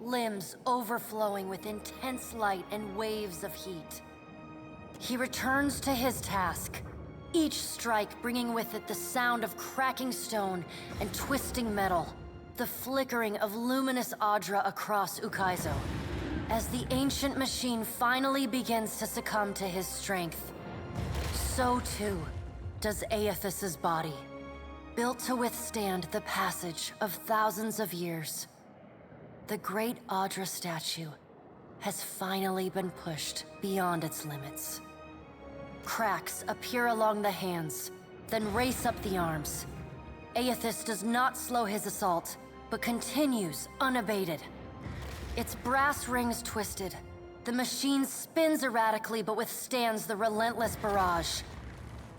limbs overflowing with intense light and waves of heat. He returns to his task, each strike bringing with it the sound of cracking stone and twisting metal, the flickering of luminous Audra across Ukaizo. As the ancient machine finally begins to succumb to his strength, so too does Eothas's body, built to withstand the passage of thousands of years. The great Audra statue has finally been pushed beyond its limits. Cracks appear along the hands, then race up the arms. Eothas does not slow his assault, but continues unabated. Its brass rings twisted. The machine spins erratically but withstands the relentless barrage.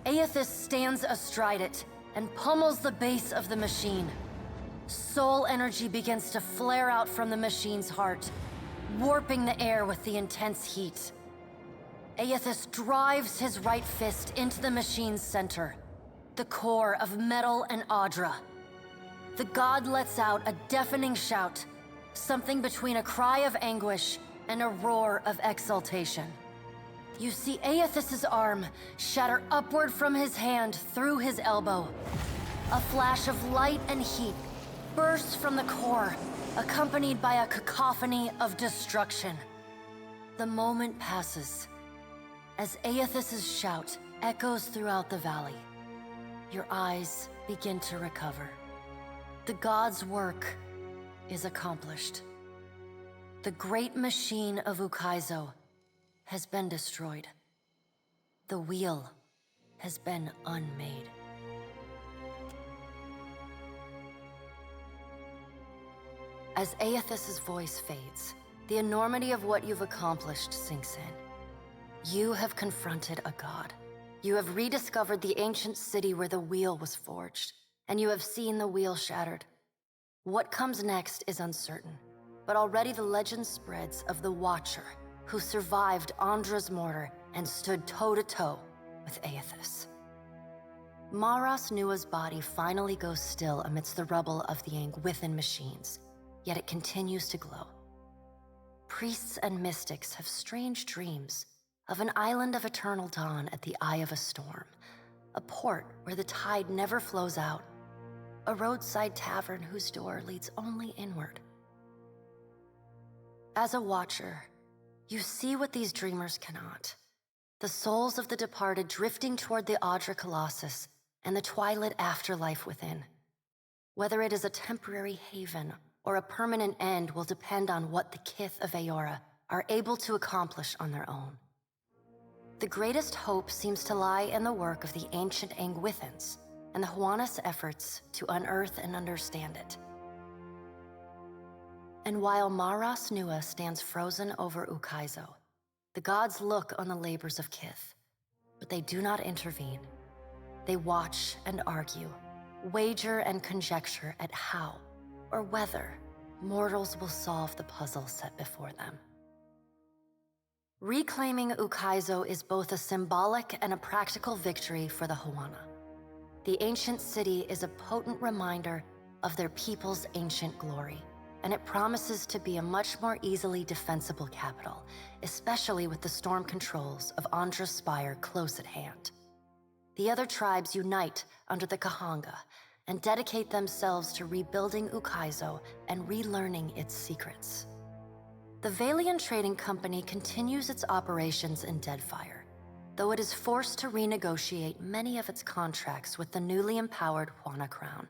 Eothas stands astride it and pummels the base of the machine. Soul energy begins to flare out from the machine's heart, warping the air with the intense heat. Eothas drives his right fist into the machine's center, the core of metal and Audra. The god lets out a deafening shout, something between a cry of anguish and a roar of exultation. You see Eothas's arm shatter upward from his hand through his elbow. A flash of light and heat bursts from the core, accompanied by a cacophony of destruction. The moment passes as Eothas's shout echoes throughout the valley. Your eyes begin to recover. The god's work is accomplished. The great machine of Ukaizo has been destroyed. The wheel has been unmade. As Eothas's voice fades, the enormity of what you've accomplished sinks in. You have confronted a god. You have rediscovered the ancient city where the wheel was forged, and you have seen the wheel shattered. What comes next is uncertain, but already the legend spreads of the Watcher, who survived Andra's mortar and stood toe-to-toe with Eothas. Maras Nua's body finally goes still amidst the rubble of the Angwithan machines, yet it continues to glow. Priests and mystics have strange dreams of an island of eternal dawn at the eye of a storm, a port where the tide never flows out, a roadside tavern whose door leads only inward. As a watcher, you see what these dreamers cannot. The souls of the departed drifting toward the Audra Colossus and the twilight afterlife within. Whether it is a temporary haven or a permanent end will depend on what the Kith of Eora are able to accomplish on their own. The greatest hope seems to lie in the work of the ancient Angwithans and the Huana's efforts to unearth and understand it. And while Maras Nua stands frozen over Ukaizo, the gods look on the labors of Kith, but they do not intervene. They watch and argue, wager and conjecture at how or whether mortals will solve the puzzle set before them. Reclaiming Ukaizo is both a symbolic and a practical victory for the Huana. The ancient city is a potent reminder of their people's ancient glory, and it promises to be a much more easily defensible capital, especially with the storm controls of Andra's Spire close at hand. The other tribes unite under the Kahanga and dedicate themselves to rebuilding Ukaizo and relearning its secrets. The Valian Trading Company continues its operations in Deadfire, though it is forced to renegotiate many of its contracts with the newly empowered Huana Crown.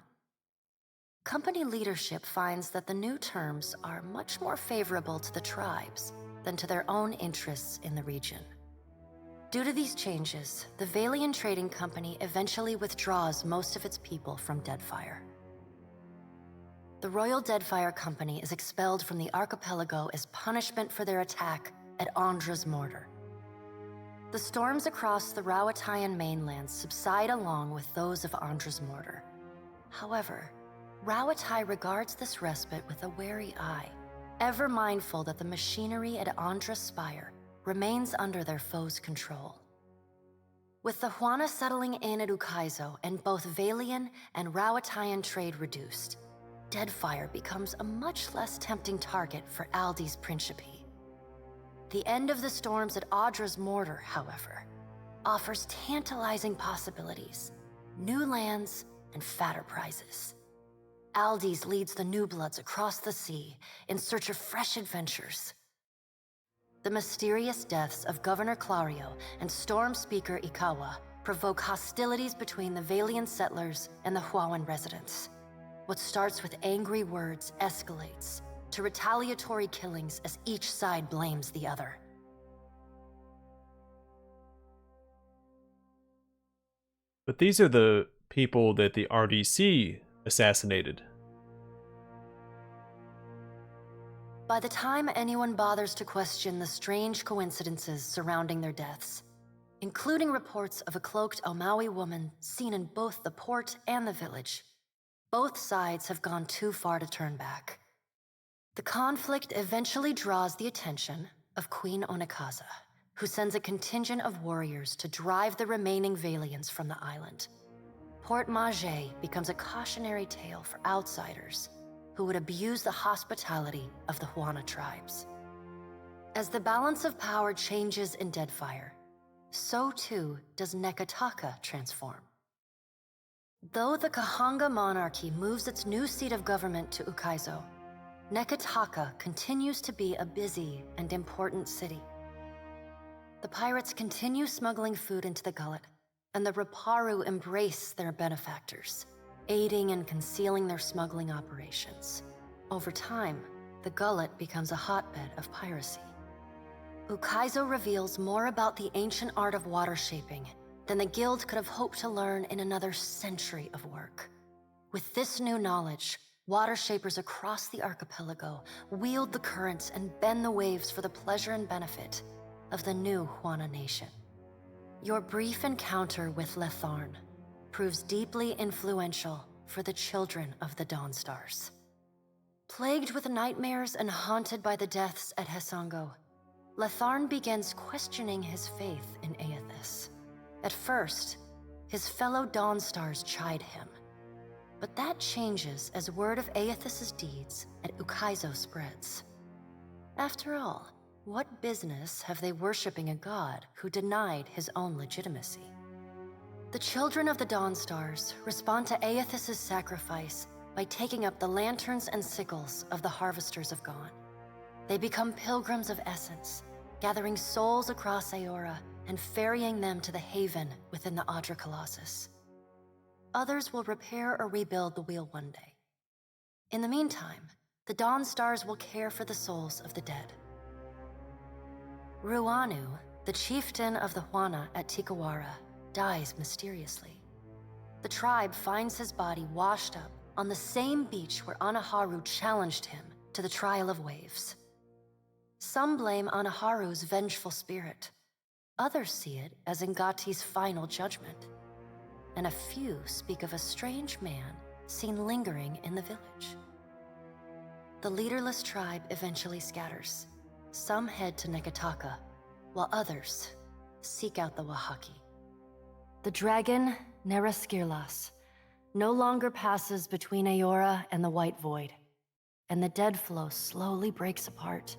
Company leadership finds that the new terms are much more favorable to the tribes than to their own interests in the region. Due to these changes, the Valian Trading Company eventually withdraws most of its people from Deadfire. The Royal Deadfire Company is expelled from the archipelago as punishment for their attack at Andra's mortar. The storms across the Rawatayan mainland subside along with those of Andra's mortar. However, Rawatai regards this respite with a wary eye, ever mindful that the machinery at Andra's Spire remains under their foes' control. With the Huana settling in at Ukaizo and both Valian and Rawatayan trade reduced, Deadfire becomes a much less tempting target for Aldi's Principe. The end of the storms at Audra's Mortar, however, offers tantalizing possibilities, new lands, and fatter prizes. Aldi's leads the New Bloods across the sea in search of fresh adventures. The mysterious deaths of Governor Clario and Storm Speaker Ikawa provoke hostilities between the Valian settlers and the Huawan residents. What starts with angry words escalates to retaliatory killings as each side blames the other. But these are the people that the RDC assassinated. By the time anyone bothers to question the strange coincidences surrounding their deaths, including reports of a cloaked Omawi woman seen in both the port and the village, both sides have gone too far to turn back. The conflict eventually draws the attention of Queen Onikaza, who sends a contingent of warriors to drive the remaining Valians from the island. Port Mage becomes a cautionary tale for outsiders who would abuse the hospitality of the Huana tribes. As the balance of power changes in Deadfire, so too does Nekataka transform. Though the Kahanga monarchy moves its new seat of government to Ukaizo, Nekataka continues to be a busy and important city. The pirates continue smuggling food into the gullet, and the Raparu embrace their benefactors, aiding and concealing their smuggling operations. Over time, the gullet becomes a hotbed of piracy. Ukaizo reveals more about the ancient art of water shaping than the guild could have hoped to learn in another century of work. With this new knowledge, water shapers across the archipelago wield the currents and bend the waves for the pleasure and benefit of the new Huana nation. Your brief encounter with Letharn proves deeply influential for the children of the Dawnstars. Plagued with nightmares and haunted by the deaths at Hesango, Letharn begins questioning his faith in Eothas. At first, his fellow Dawnstars chide him, but that changes as word of Eothas' deeds at Ukaizo spreads. After all, what business have they worshipping a god who denied his own legitimacy? The children of the Dawnstars respond to Eothas' sacrifice by taking up the lanterns and sickles of the Harvesters of Gone. They become pilgrims of essence, gathering souls across Eora and ferrying them to the haven within the Audra Colossus. Others will repair or rebuild the wheel one day. In the meantime, the Dawnstars will care for the souls of the dead. Ruanu, the chieftain of the Huana at Tikawara, dies mysteriously. The tribe finds his body washed up on the same beach where Anaharu challenged him to the trial of waves. Some blame Anaharu's vengeful spirit. Others see it as Ngati's final judgment. And a few speak of a strange man seen lingering in the village. The leaderless tribe eventually scatters. Some head to Nekataka, while others seek out the Wahaki. The dragon, Neraskirlas, no longer passes between Eora and the White Void, and the dead flow slowly breaks apart,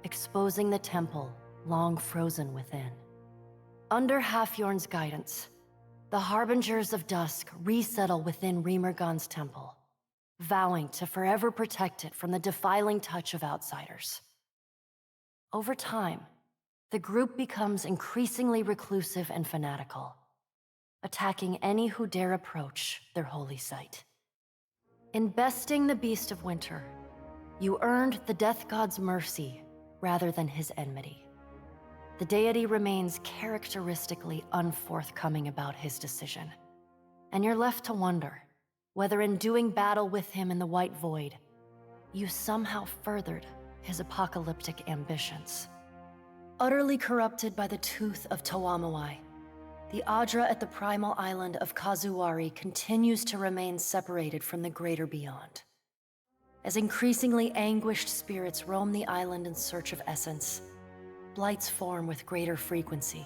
exposing the temple long frozen within. Under Halfyorn's guidance, the Harbingers of Dusk resettle within Remergon's temple, vowing to forever protect it from the defiling touch of outsiders. Over time, the group becomes increasingly reclusive and fanatical, attacking any who dare approach their holy site. In besting the Beast of Winter, you earned the Death God's mercy rather than his enmity. The deity remains characteristically unforthcoming about his decision, and you're left to wonder whether in doing battle with him in the White Void, you somehow furthered his apocalyptic ambitions. Utterly corrupted by the tooth of Tawamawai, the Audra at the primal island of Kazuwari continues to remain separated from the greater beyond. As increasingly anguished spirits roam the island in search of essence, blights form with greater frequency.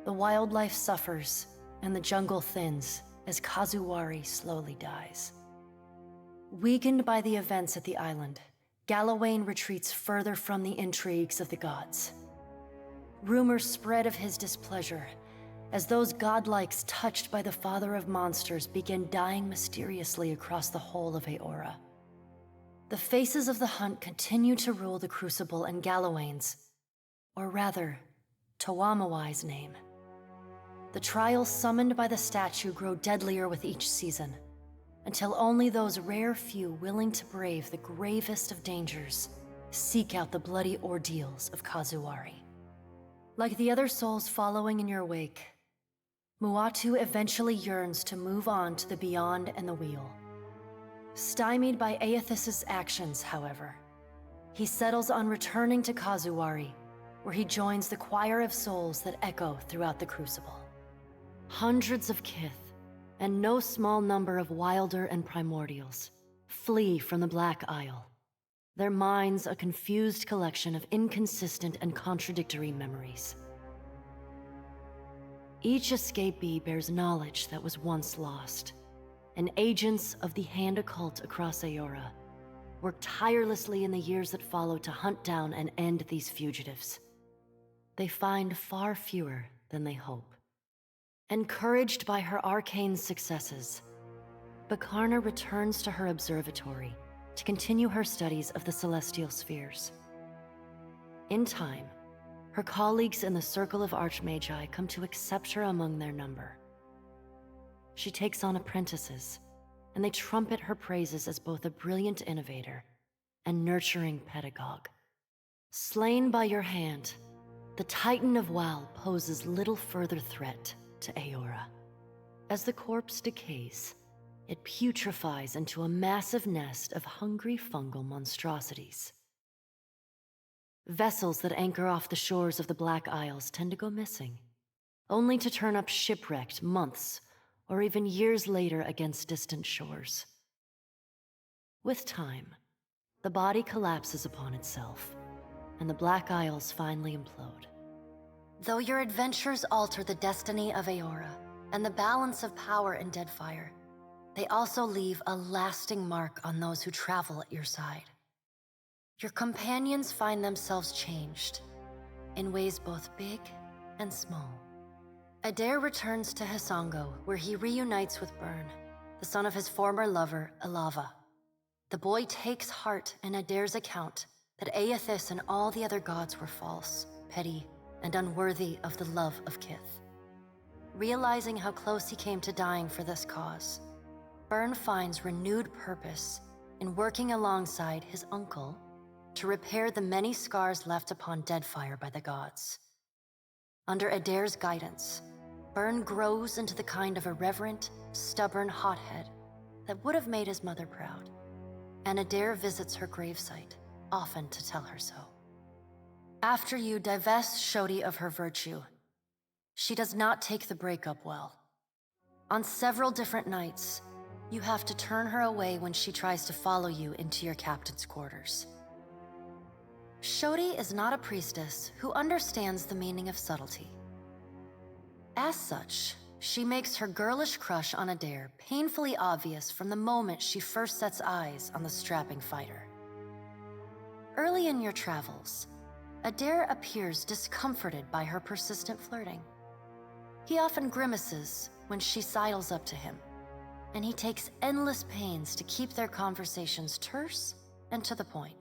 The wildlife suffers, and the jungle thins as Kazuwari slowly dies. Weakened by the events at the island, Galawain retreats further from the intrigues of the gods. Rumors spread of his displeasure, as those godlikes touched by the father of monsters begin dying mysteriously across the whole of Eora. The faces of the hunt continue to rule the Crucible in Galawain's, or rather, Toamawai's name. The trials summoned by the statue grow deadlier with each season, until only those rare few willing to brave the gravest of dangers seek out the bloody ordeals of Kazuari. Like the other souls following in your wake, Muatu eventually yearns to move on to the beyond and the wheel. Stymied by Eothas' actions, however, he settles on returning to Kazuari, where he joins the choir of souls that echo throughout the Crucible. Hundreds of Kith, and no small number of Wilder and Primordials, flee from the Black Isle, their minds a confused collection of inconsistent and contradictory memories. Each escapee bears knowledge that was once lost, and agents of the Hand Occult across Eora work tirelessly in the years that follow to hunt down and end these fugitives. They find far fewer than they hope. Encouraged by her arcane successes, Bakarna returns to her observatory to continue her studies of the celestial spheres. In time, her colleagues in the Circle of Archmagi come to accept her among their number. She takes on apprentices, and they trumpet her praises as both a brilliant innovator and nurturing pedagogue. Slain by your hand, the Titan of Wal poses little further threat to Eora. As the corpse decays, it putrefies into a massive nest of hungry fungal monstrosities. Vessels that anchor off the shores of the Black Isles tend to go missing, only to turn up shipwrecked months or even years later against distant shores. With time, the body collapses upon itself, and the Black Isles finally implode. Though your adventures alter the destiny of Eora and the balance of power in Deadfire, they also leave a lasting mark on those who travel at your side. Your companions find themselves changed, in ways both big and small. Adair returns to Hisango, where he reunites with Byrne, the son of his former lover, Alava. The boy takes heart in Adair's account that Eothas and all the other gods were false, petty, and unworthy of the love of Kith. Realizing how close he came to dying for this cause, Byrne finds renewed purpose in working alongside his uncle to repair the many scars left upon Deadfire by the gods. Under Adair's guidance, Byrne grows into the kind of irreverent, stubborn hothead that would have made his mother proud, and Adair visits her gravesite, often to tell her so. After you divest Shodi of her virtue, she does not take the breakup well. On several different nights, you have to turn her away when she tries to follow you into your captain's quarters. Shodi is not a priestess who understands the meaning of subtlety. As such, she makes her girlish crush on Adair painfully obvious from the moment she first sets eyes on the strapping fighter. Early in your travels, Adair appears discomforted by her persistent flirting. He often grimaces when she sidles up to him, and he takes endless pains to keep their conversations terse and to the point.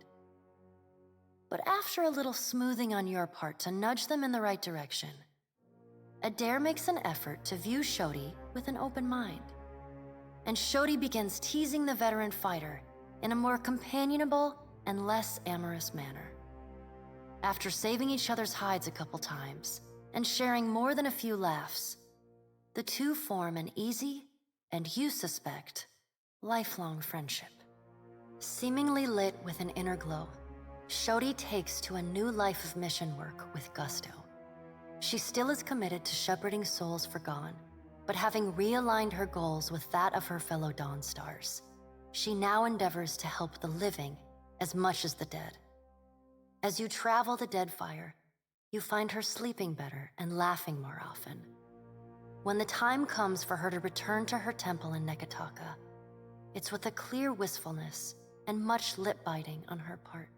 But after a little smoothing on your part to nudge them in the right direction, Adair makes an effort to view Shodi with an open mind. And Shodi begins teasing the veteran fighter in a more companionable and less amorous manner. After saving each other's hides a couple times and sharing more than a few laughs, the two form an easy, and you suspect, lifelong friendship. Seemingly lit with an inner glow, Shodi takes to a new life of mission work with gusto. She still is committed to shepherding souls forgone, but having realigned her goals with that of her fellow Dawn Stars, she now endeavors to help the living as much as the dead. As you travel the Deadfire, you find her sleeping better and laughing more often. When the time comes for her to return to her temple in Neketaka, it's with a clear wistfulness and much lip-biting on her part.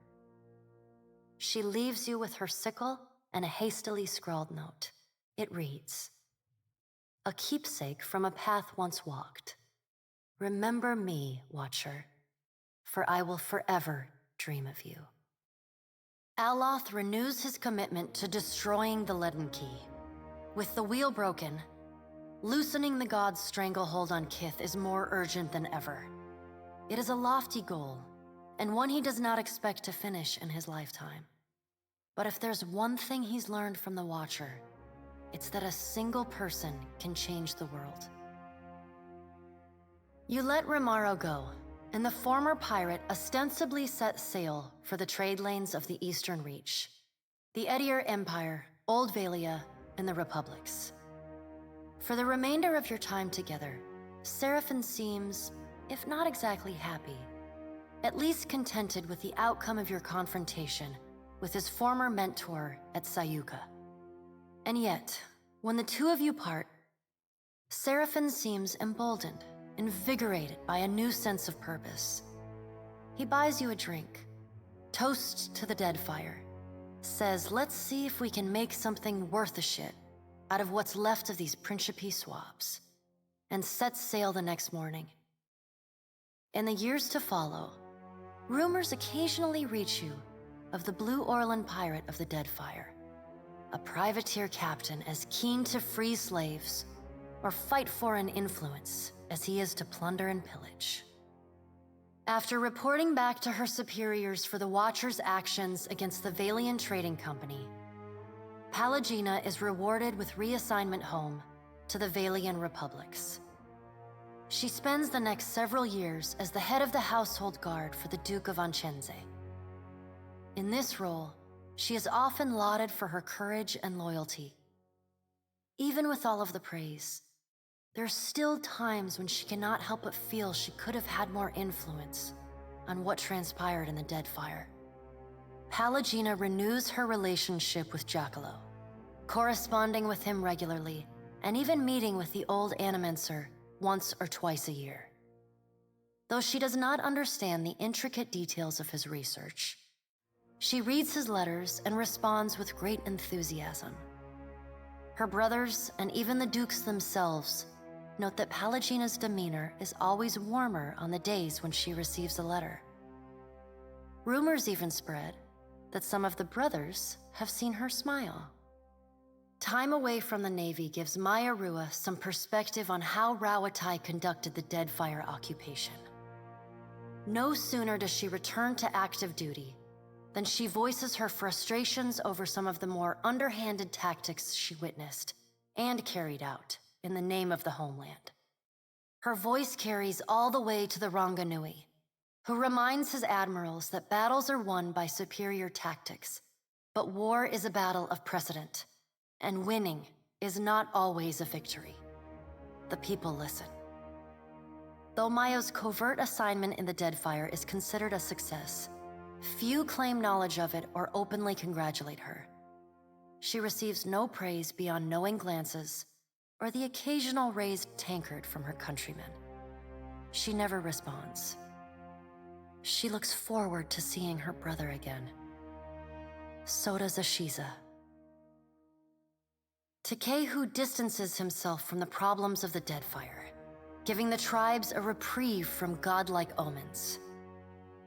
She leaves you with her sickle and a hastily scrawled note. It reads, "A keepsake from a path once walked. Remember me, Watcher, for I will forever dream of you." Aloth renews his commitment to destroying the Leaden Key. With the wheel broken, loosening the god's stranglehold on Kith is more urgent than ever. It is a lofty goal, and one he does not expect to finish in his lifetime. But if there's one thing he's learned from the Watcher, it's that a single person can change the world. You let Rimaro go, and the former pirate ostensibly set sail for the trade lanes of the Eastern Reach, the Edier Empire, Old Valia, and the Republics. For the remainder of your time together, Seraphin seems, if not exactly happy, at least contented with the outcome of your confrontation with his former mentor at Sayuka. And yet, when the two of you part, Seraphin seems emboldened, invigorated by a new sense of purpose. He buys you a drink, toasts to the Deadfire, says, "Let's see if we can make something worth a shit out of what's left of these Principe swabs," and sets sail the next morning. In the years to follow, rumors occasionally reach you of the Blue Orlan pirate of the Deadfire, a privateer captain as keen to free slaves or fight for an influence as he is to plunder and pillage. After reporting back to her superiors for the Watcher's actions against the Valian Trading Company, Palagina is rewarded with reassignment home to the Valian Republics. She spends the next several years as the head of the household guard for the Duke of Anchenze. In this role, she is often lauded for her courage and loyalty. Even with all of the praise, there are still times when she cannot help but feel she could have had more influence on what transpired in the Deadfire. Palagina renews her relationship with Giacomo, corresponding with him regularly, and even meeting with the old Animancer once or twice a year. Though she does not understand the intricate details of his research, she reads his letters and responds with great enthusiasm. Her brothers, and even the dukes themselves, note that Palagina's demeanor is always warmer on the days when she receives a letter. Rumors even spread that some of the brothers have seen her smile. Time away from the Navy gives Maya Rua some perspective on how Rawatai conducted the Deadfire occupation. No sooner does she return to active duty than she voices her frustrations over some of the more underhanded tactics she witnessed and carried out in the name of the homeland. Her voice carries all the way to the Ranganui, who reminds his admirals that battles are won by superior tactics, but war is a battle of precedent, and winning is not always a victory. The people listen. Though Maya's covert assignment in the Deadfire is considered a success, few claim knowledge of it or openly congratulate her. She receives no praise beyond knowing glances or the occasional raised tankard from her countrymen. She never responds. She looks forward to seeing her brother again. So does Ashiza. Takehu distances himself from the problems of the Deadfire, giving the tribes a reprieve from godlike omens.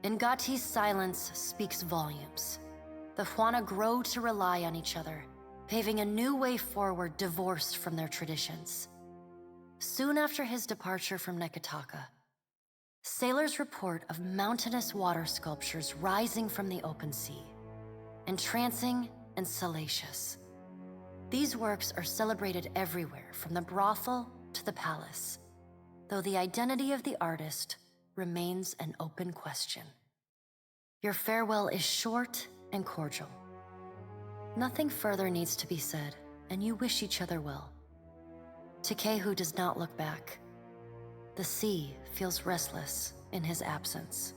Ngati's silence speaks volumes. The Huana grow to rely on each other, paving a new way forward divorced from their traditions. Soon after his departure from Nekataka, sailors report of mountainous water sculptures rising from the open sea, entrancing and salacious. These works are celebrated everywhere, from the brothel to the palace, though the identity of the artist remains an open question. Your farewell is short and cordial. Nothing further needs to be said, and you wish each other well. Takehu does not look back. The sea feels restless in his absence.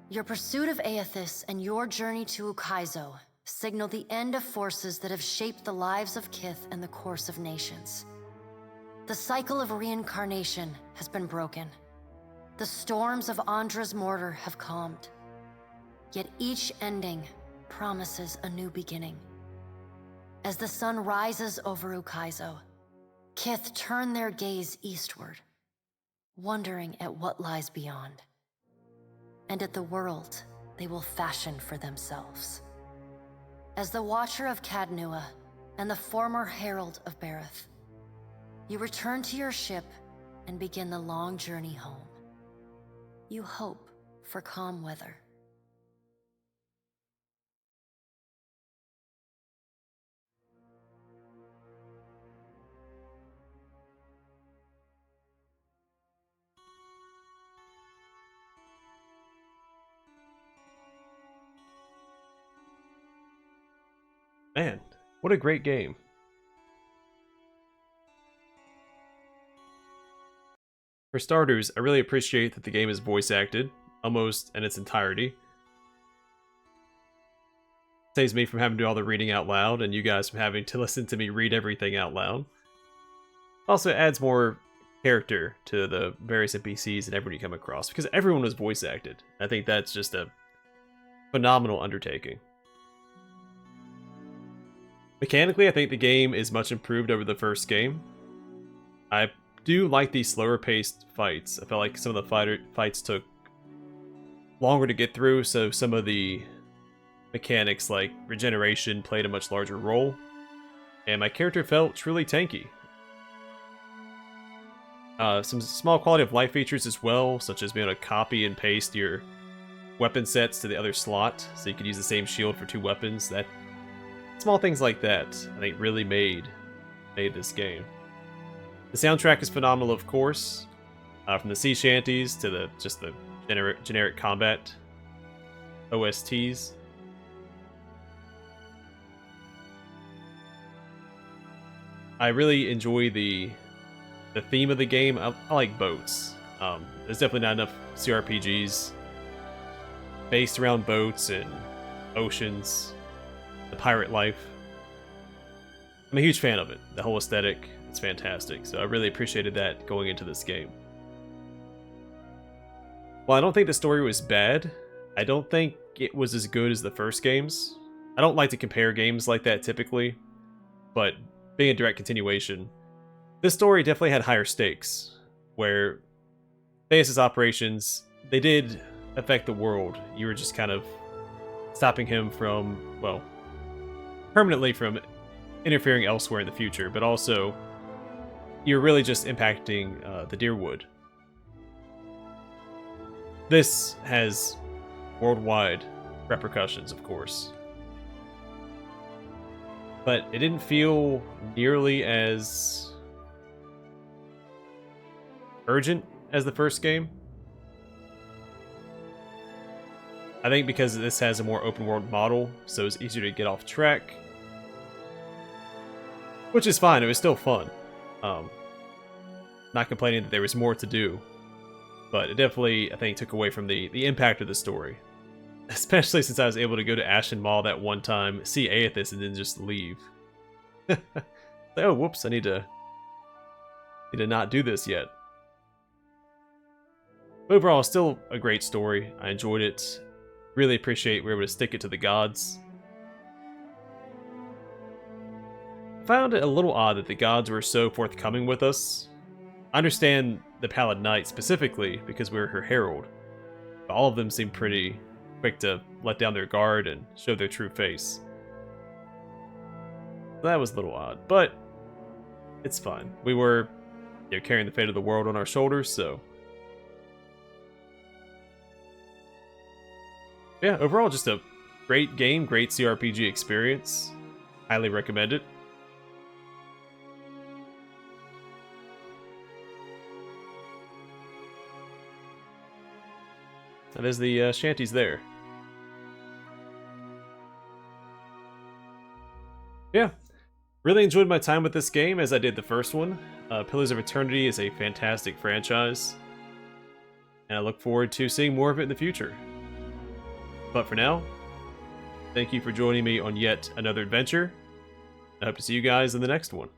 Your pursuit of Eothas and your journey to Ukaizo signal the end of forces that have shaped the lives of Kith and the course of nations. The cycle of reincarnation has been broken. The storms of Andra's mortar have calmed. Yet each ending promises a new beginning. As the sun rises over Ukaizo, Kith turn their gaze eastward, wondering at what lies beyond, and at the world they will fashion for themselves. As the Watcher of Cadnua and the former Herald of Bareth, you return to your ship and begin the long journey home. You hope for calm weather. Man, what a great game. For starters, I really appreciate that the game is voice acted, almost in its entirety. Saves me from having to do all the reading out loud, and you guys from having to listen to me read everything out loud. Also adds more character to the various NPCs and everyone you come across, because everyone was voice acted. I think that's just a phenomenal undertaking. Mechanically, I think the game is much improved over the first game. I do like these slower paced fights. I felt like some of the fights took longer to get through, so some of the mechanics like regeneration played a much larger role. And my character felt truly tanky. Some small quality of life features as well, such as being able to copy and paste your weapon sets to the other slot, so you could use the same shield for 2 weapons. That small things like that, I think, really made this game. The soundtrack is phenomenal, of course, from the sea shanties to the generic combat OSTs. I really enjoy the theme of the game. I like boats. There's definitely not enough CRPGs based around boats and oceans. The pirate life. I'm a huge fan of it. The whole aesthetic, it's fantastic. So I really appreciated that going into this game. While I don't think the story was bad, I don't think it was as good as the first games. I don't like to compare games like that typically, but being a direct continuation, this story definitely had higher stakes, where Theus' operations, they did affect the world. You were just kind of stopping him from, well, permanently from interfering elsewhere in the future, but also you're really just impacting the Deerwood. This has worldwide repercussions, of course, but it didn't feel nearly as urgent as the first game. I think because this has a more open world model, so it's easier to get off track. Which is fine, it was still fun. Not complaining that there was more to do, but it definitely, I think, took away from the impact of the story. Especially since I was able to go to Ashen Mall that one time, see Eothas, and then just leave. Oh, whoops, I need to not do this yet. Overall, still a great story. I enjoyed it. Really appreciate we were able to stick it to the gods. I found it a little odd that the gods were so forthcoming with us. I understand the Pallid Knight specifically because we were her herald, but all of them seemed pretty quick to let down their guard and show their true face. That was a little odd, but it's fine. We were, carrying the fate of the world on our shoulders, so yeah, overall just a great game, great CRPG experience. Highly recommend it. And there's the shanties there. Yeah, really enjoyed my time with this game as I did the first one. Pillars of Eternity is a fantastic franchise, and I look forward to seeing more of it in the future. But for now, thank you for joining me on yet another adventure. I hope to see you guys in the next one.